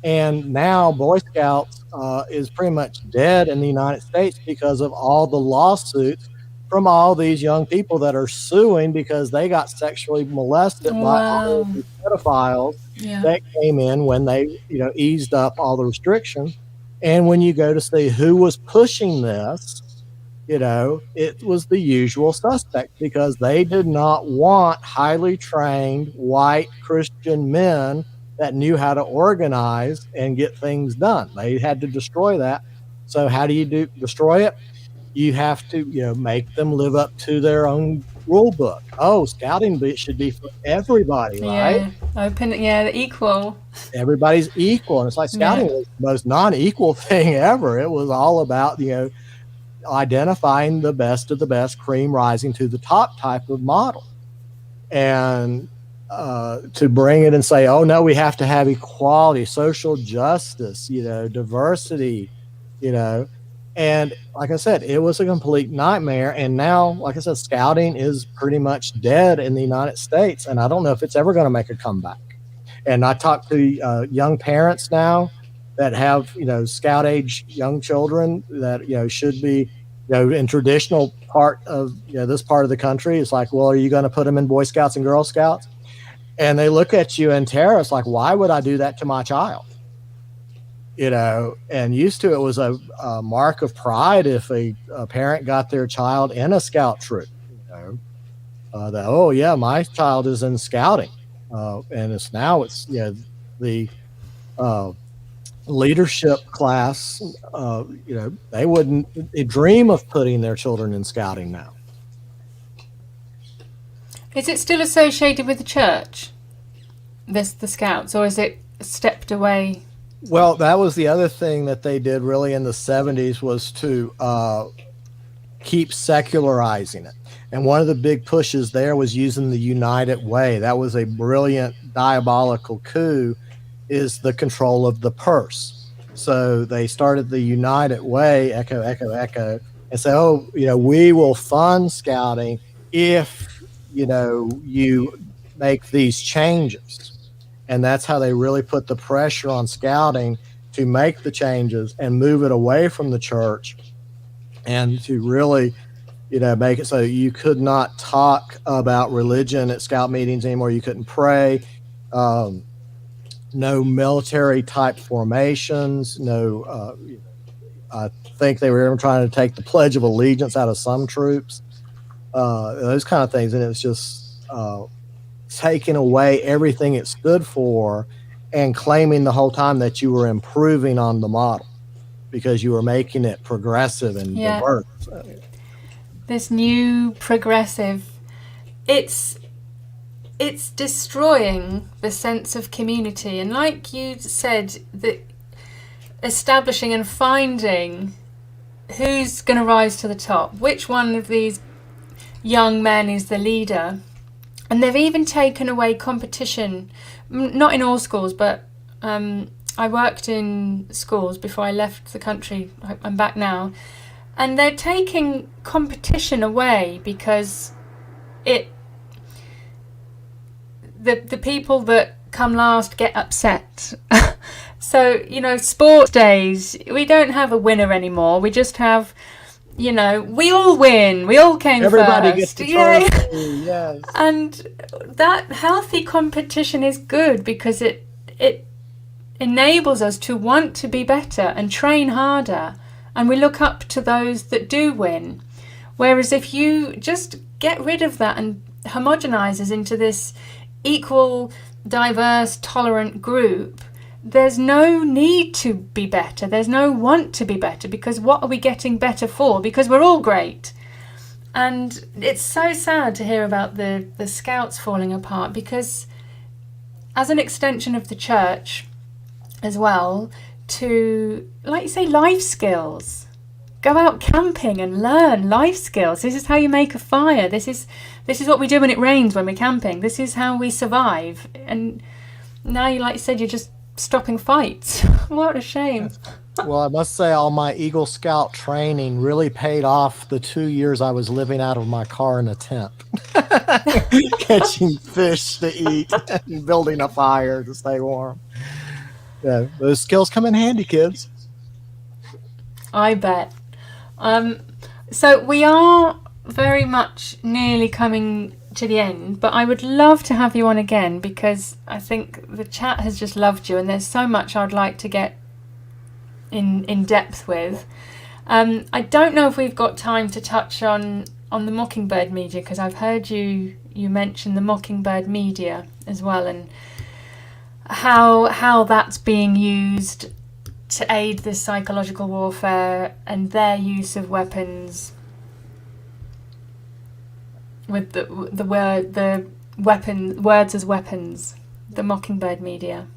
And now Boy Scouts is pretty much dead in the United States because of all the lawsuits from all these young people that are suing because they got sexually molested by all these pedophiles that came in when they, eased up all the restrictions. And when you go to see who was pushing this, it was the usual suspect because they did not want highly trained white Christian men that knew how to organize and get things done. They had to destroy that. So how do you destroy it? You have to, make them live up to their own rule book. Oh, scouting should be for everybody, right? Open, equal. Everybody's equal. And it's like scouting was the most non-equal thing ever. It was all about, identifying the best of the best, cream rising to the top type of model. And to bring it and say, oh no, we have to have equality, social justice, diversity, and like I said, it was a complete nightmare. And now, like I said, scouting is pretty much dead in the United States, and I don't know if it's ever going to make a comeback. And I talk to young parents now that have, scout age young children that, should be, in traditional part of, this part of the country. It's like, well, are you going to put them in Boy Scouts and Girl Scouts? And they look at you in terror. It's like, why would I do that to my child? And used to, it was a mark of pride if a parent got their child in a scout troop, that, oh yeah, my child is in scouting. And it's the leadership class, they wouldn't dream of putting their children in scouting now. Is it still associated with the church, the Scouts, or is it stepped away? Well, that was the other thing that they did really in the 70s was to keep secularizing it. And one of the big pushes there was using the United Way. That was a brilliant, diabolical coup is the control of the purse. So they started the United Way, echo, echo, echo, and say, oh, we will fund scouting if, you make these changes. And that's how they really put the pressure on scouting to make the changes and move it away from the church, and to really, make it so you could not talk about religion at scout meetings anymore. You couldn't pray. No military type formations. No, I think they were even trying to take the Pledge of Allegiance out of some troops. Those kind of things. And it's just taking away everything it stood for and claiming the whole time that you were improving on the model because you were making it progressive and diverse. This new progressive, it's destroying the sense of community. And like you said, that establishing and finding who's going to rise to the top, which one of these young men is the leader. And they've even taken away competition, not in all schools, but I worked in schools before I left the country. I'm back now. And they're taking competition away because the people that come last get upset. So, sports days, we don't have a winner anymore. We just have, we all win. We all came Everybody first. Gets the trophy, yes. And that healthy competition is good because it enables us to want to be better and train harder. And we look up to those that do win. Whereas if you just get rid of that and homogenize us into this equal, diverse, tolerant group, there's no need to be better. There's no want to be better, because what are we getting better for? Because we're all great. And it's so sad to hear about the Scouts falling apart, because as an extension of the church as well, to, like you say, life skills. Go out camping and learn life skills. This is how you make a fire. This is what we do when it rains, when we're camping. This is how we survive. And now, like you said, you're just stopping fights. What a shame. Well, I must say all my Eagle Scout training really paid off the 2 years I was living out of my car in a tent. Catching fish to eat and building a fire to stay warm. Yeah, those skills come in handy, kids. I bet. So we are very much nearly coming to the end, but I would love to have you on again, because I think the chat has just loved you, and there's so much I'd like to get in depth with. I don't know if we've got time to touch on the Mockingbird media, because I've heard you mention the Mockingbird media as well, and how that's being used to aid this psychological warfare and their use of weapons with the words as weapons, the Mockingbird media.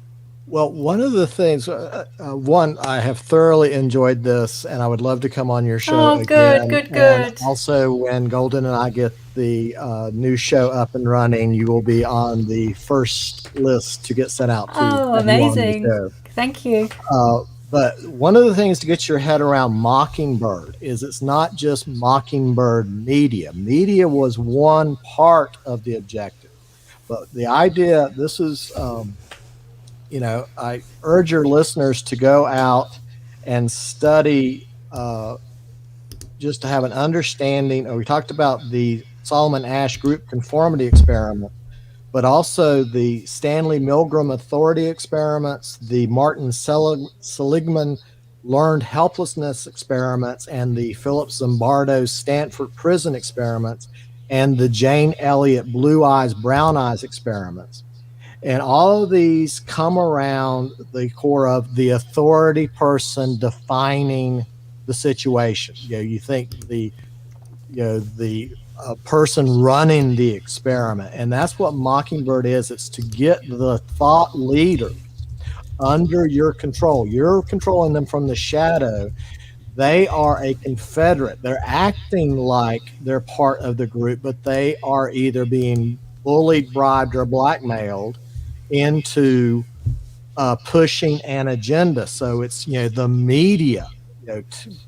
Well, one of the things, I have thoroughly enjoyed this, and I would love to come on your show again. Good. And also, when Golden and I get the new show up and running, you will be on the first list to get sent out to. Oh, amazing. Thank you. But one of the things to get your head around Mockingbird is it's not just Mockingbird media. Media was one part of the objective. But the idea, this is, I urge your listeners to go out and study just to have an understanding. We talked about the Solomon Asch group conformity experiment, but also the Stanley Milgram authority experiments, the Martin Seligman learned helplessness experiments, and the Philip Zimbardo Stanford prison experiments, and the Jane Elliott blue eyes, brown eyes experiments. And all of these come around the core of the authority person defining the situation. You think the person running the experiment, and that's what Mockingbird is. It's to get the thought leader under your control. You're controlling them from the shadow. They are a confederate. They're acting like they're part of the group, but they are either being bullied, bribed, or blackmailed into pushing an agenda. So it's, the media,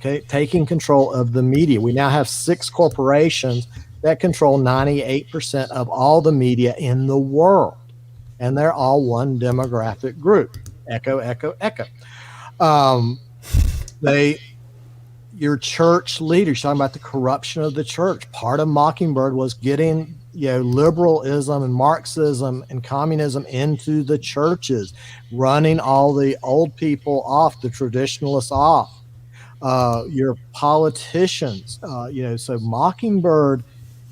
taking control of the media. We now have 6 corporations that control 98% of all the media in the world, and they're all one demographic group. Echo, echo, echo. Your church leaders, talking about the corruption of the church. Part of Mockingbird was getting, liberalism and Marxism and communism into the churches, running all the old people off, the traditionalists off, your politicians, so Mockingbird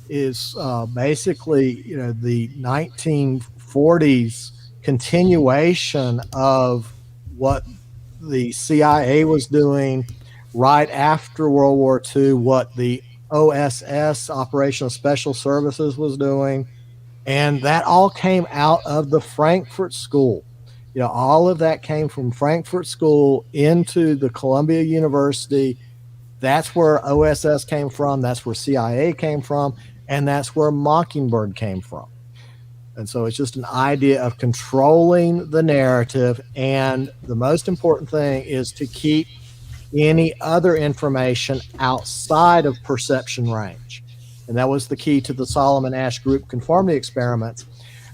is basically, the 1940s continuation of what the CIA was doing right after World War II, what the OSS, Operational Special Services, was doing. And that all came out of the Frankfurt School. All of that came from Frankfurt School into the Columbia University. That's where OSS came from. That's where CIA came from. And that's where Mockingbird came from. And so it's just an idea of controlling the narrative. And the most important thing is to keep any other information outside of perception range. And that was the key to the Solomon Asch group conformity experiments.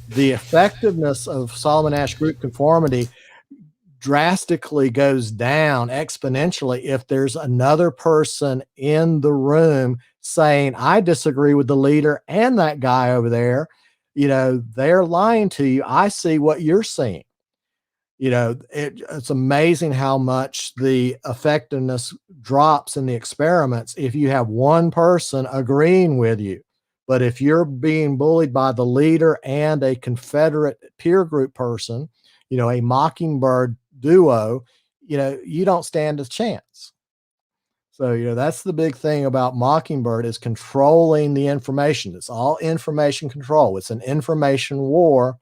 The effectiveness of Solomon Asch group conformity drastically goes down exponentially if there's another person in the room saying, I disagree with the leader and that guy over there. They're lying to you. I see what you're seeing. It's amazing how much the effectiveness drops in the experiments if you have one person agreeing with you. But if you're being bullied by the leader and a Confederate peer group person, a Mockingbird duo, you don't stand a chance. So, that's the big thing about Mockingbird, is controlling the information. It's all information control. It's an information war,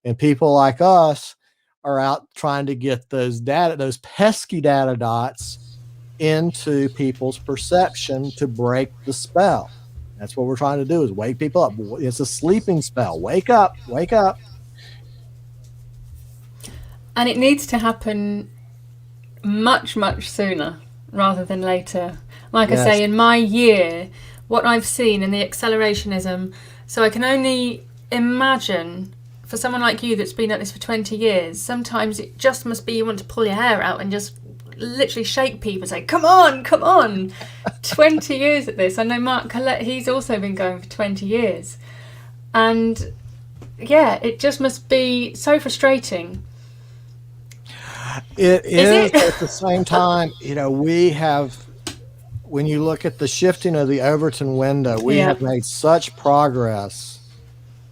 and people like us are out trying to get those pesky data dots into people's perception to break the spell. That's what we're trying to do, is wake people up. It's a sleeping spell. Wake up, wake up. And it needs to happen much, much sooner rather than later. Like I say, in my year, what I've seen in the accelerationism, so I can only imagine for someone like you that's been at this for 20 years, sometimes it just must be you want to pull your hair out and just literally shake people and say, come on, come on. 20 years at this. I know Mark Collette, he's also been going for 20 years. And yeah, it just must be so frustrating. It is at the same time, we have, when you look at the shifting of the Overton window, we have made such progress.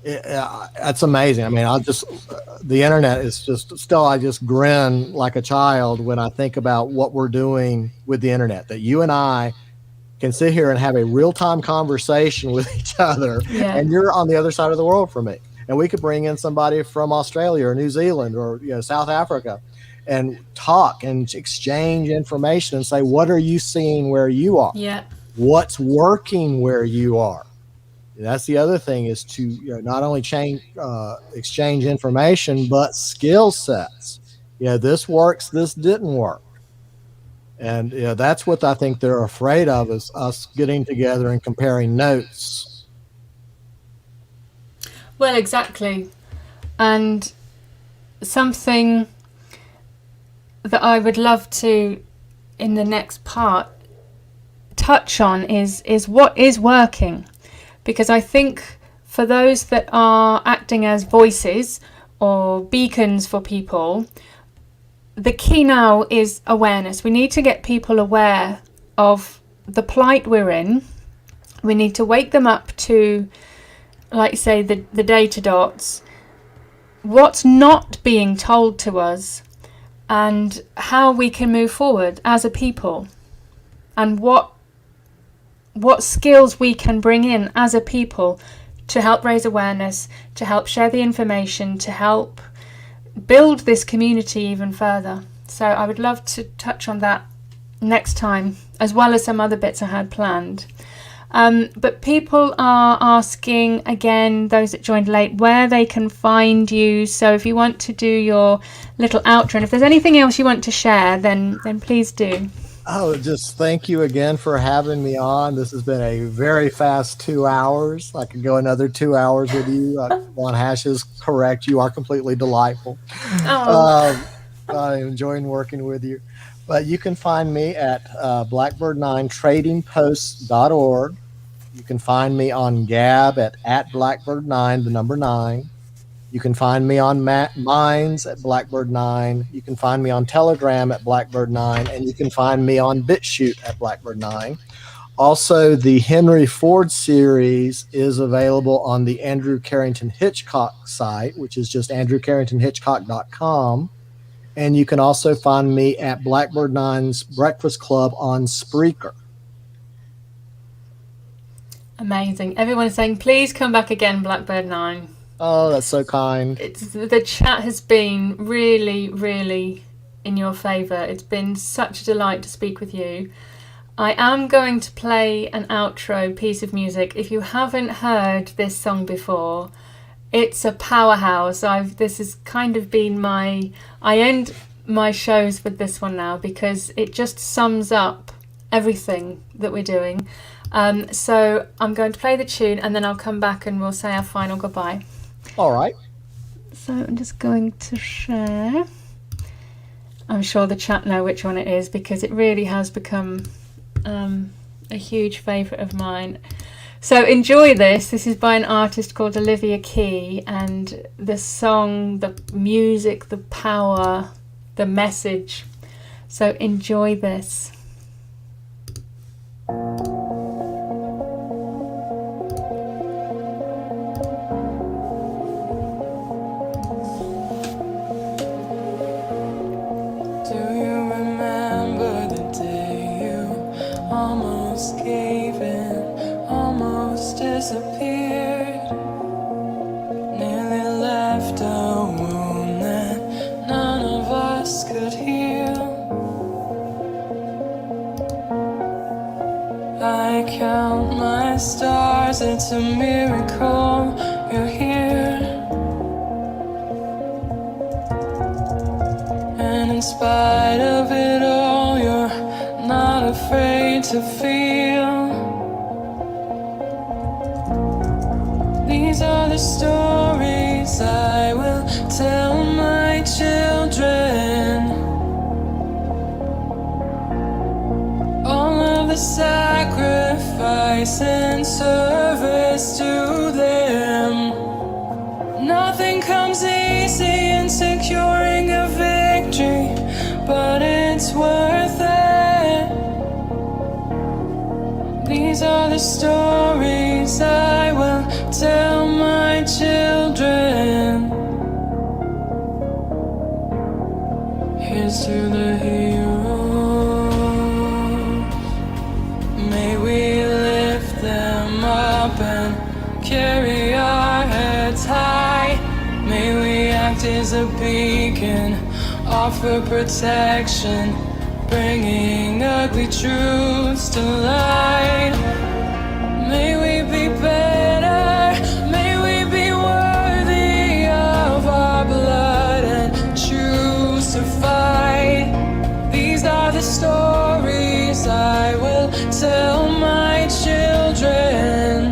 It's amazing. I mean, the internet is just still, I just grin like a child when I think about what we're doing with the internet, that you and I can sit here and have a real-time conversation with each other, and you're on the other side of the world from me. And we could bring in somebody from Australia or New Zealand or South Africa and talk and exchange information and say, what are you seeing where you are? Yeah. What's working where you are? That's the other thing, is to not only exchange information, but skill sets. This works, this didn't work. And that's what I think they're afraid of, is us getting together and comparing notes. Well, exactly. And something that I would love to, in the next part, touch on is what is working. Because I think for those that are acting as voices or beacons for people, the key now is awareness. We need to get people aware of the plight we're in. We need to wake them up to, like you say, the data dots, what's not being told to us, and how we can move forward as a people, and what skills we can bring in as a people to help raise awareness, to help share the information, to help build this community even further. So I would love to touch on that next time, as well as some other bits I had planned. But people are asking, again, those that joined late, where they can find you. So if you want to do your little outro, and if there's anything else you want to share, then please do. Oh, just thank you again for having me on. This has been a very fast 2 hours. I could go another 2 hours with you. Von Hash is correct. You are completely delightful. I'm enjoying working with you. But you can find me at Blackbird9tradingposts.org. You can find me on Gab at Blackbird9, the number 9. You can find me on Minds at Blackbird9. You can find me on Telegram at Blackbird9. And you can find me on BitChute at Blackbird9. Also, the Henry Ford series is available on the Andrew Carrington Hitchcock site, which is just andrewcarringtonhitchcock.com. And you can also find me at Blackbird9's Breakfast Club on Spreaker. Amazing. Everyone is saying, please come back again, Blackbird9. Oh, that's so kind. The chat has been really, really in your favour. It's been such a delight to speak with you. I am going to play an outro piece of music. If you haven't heard this song before, it's a powerhouse. This has kind of been I end my shows with this one now because it just sums up everything that we're doing. So I'm going to play the tune and then I'll come back and we'll say our final goodbye. All right. So I'm just going to share. I'm sure the chat know which one it is because it really has become a huge favourite of mine. So enjoy this. This is by an artist called Olivia Key, and the song, the music, the power, the message. So enjoy this. Disappeared, nearly left a wound that none of us could heal. I count my stars, it's a miracle you're here. And in spite of it all, you're not afraid to feel. These are the stories I will tell my children. All of the sacrifice and service to them. Nothing comes easy in securing a victory, but it's worth it. These are the stories I will tell my children. Here's to the heroes. May we lift them up and carry our heads high. May we act as a beacon, offer protection, bringing ugly truths to light. May we be better, may we be worthy of our blood and choose to fight. These are the stories I will tell my children.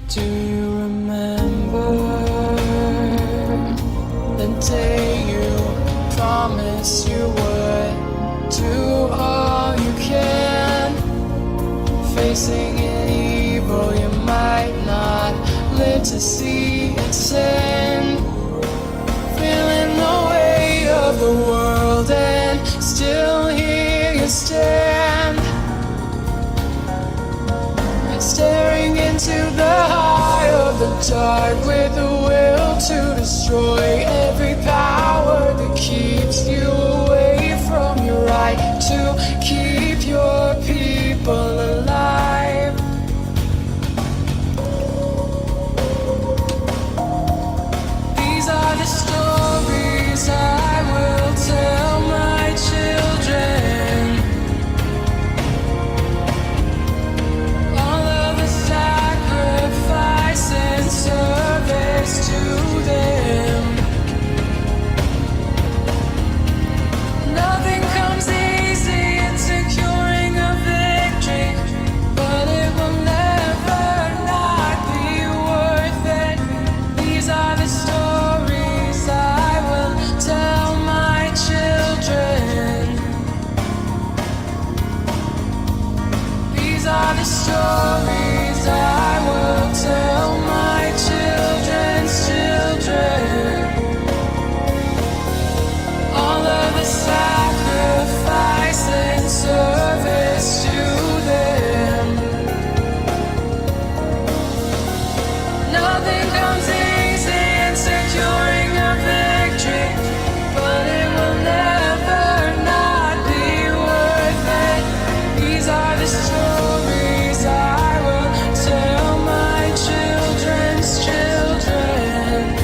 Do you remember the day you promised you would do all you can? Facing an evil you might not live to see its end. Feeling the weight of the world and still here you stand. Staring into the eye of the dark with the will to destroy every power that keeps you away from your right to keep your people alive. These are the stories I will tell my children. I will tell my children's children all of the sacrifice and service to them. Nothing comes easy in securing a victory, but it will never not be worth it. These are the stories I will tell my children's children.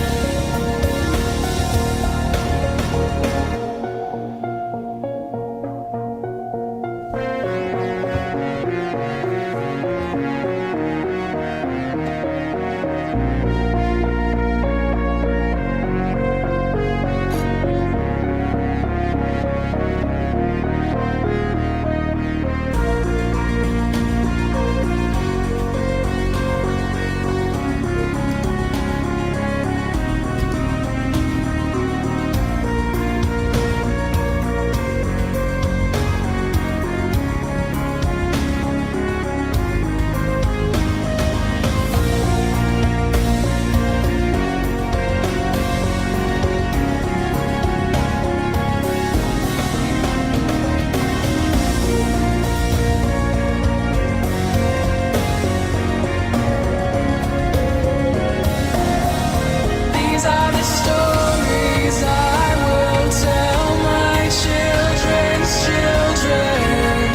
These are the stories I will tell my children's children.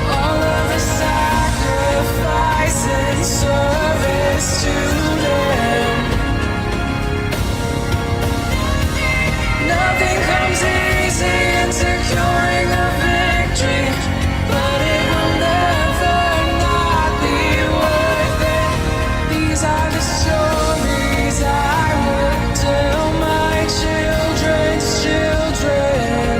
All of the sacrifice and service to them. Nothing comes easy in securing a victory, but it will never not be worth it. These are the stories I will tell my children's children.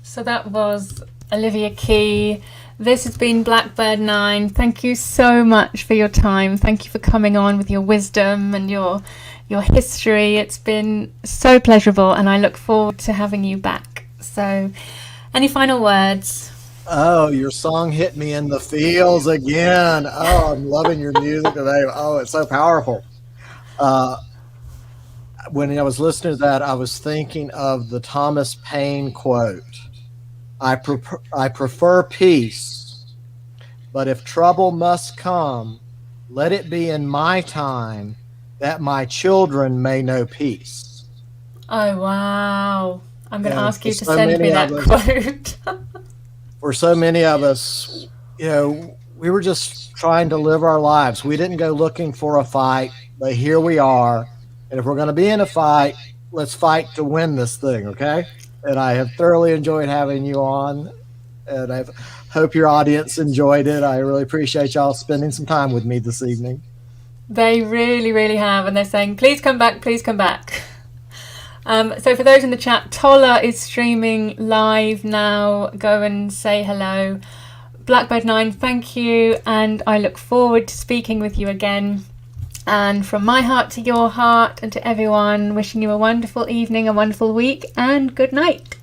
So that was Olivia Key. This has been Blackbird9. Thank you so much for your time. Thank you for coming on with your wisdom and your history. It's been so pleasurable, and I look forward to having you back. So, any final words? Oh, your song hit me in the feels again. Oh, I'm loving your music today. Oh, it's so powerful. When I was listening to that, I was thinking of the Thomas Paine quote. I prefer peace, but if trouble must come, let it be in my time, that my children may know peace. Oh, wow. I'm going to ask you to so send me many that of quote. For so many of us, we were just trying to live our lives. We didn't go looking for a fight, but here we are. And if we're going to be in a fight, let's fight to win this thing, okay? And I have thoroughly enjoyed having you on, and I hope your audience enjoyed it. I really appreciate y'all spending some time with me this evening. They really, really have, and they're saying, please come back, please come back. So for those in the chat, Tola is streaming live now. Go and say hello. Blackbird9, thank you, and I look forward to speaking with you again. And from my heart to your heart, and to everyone, wishing you a wonderful evening, a wonderful week, and good night.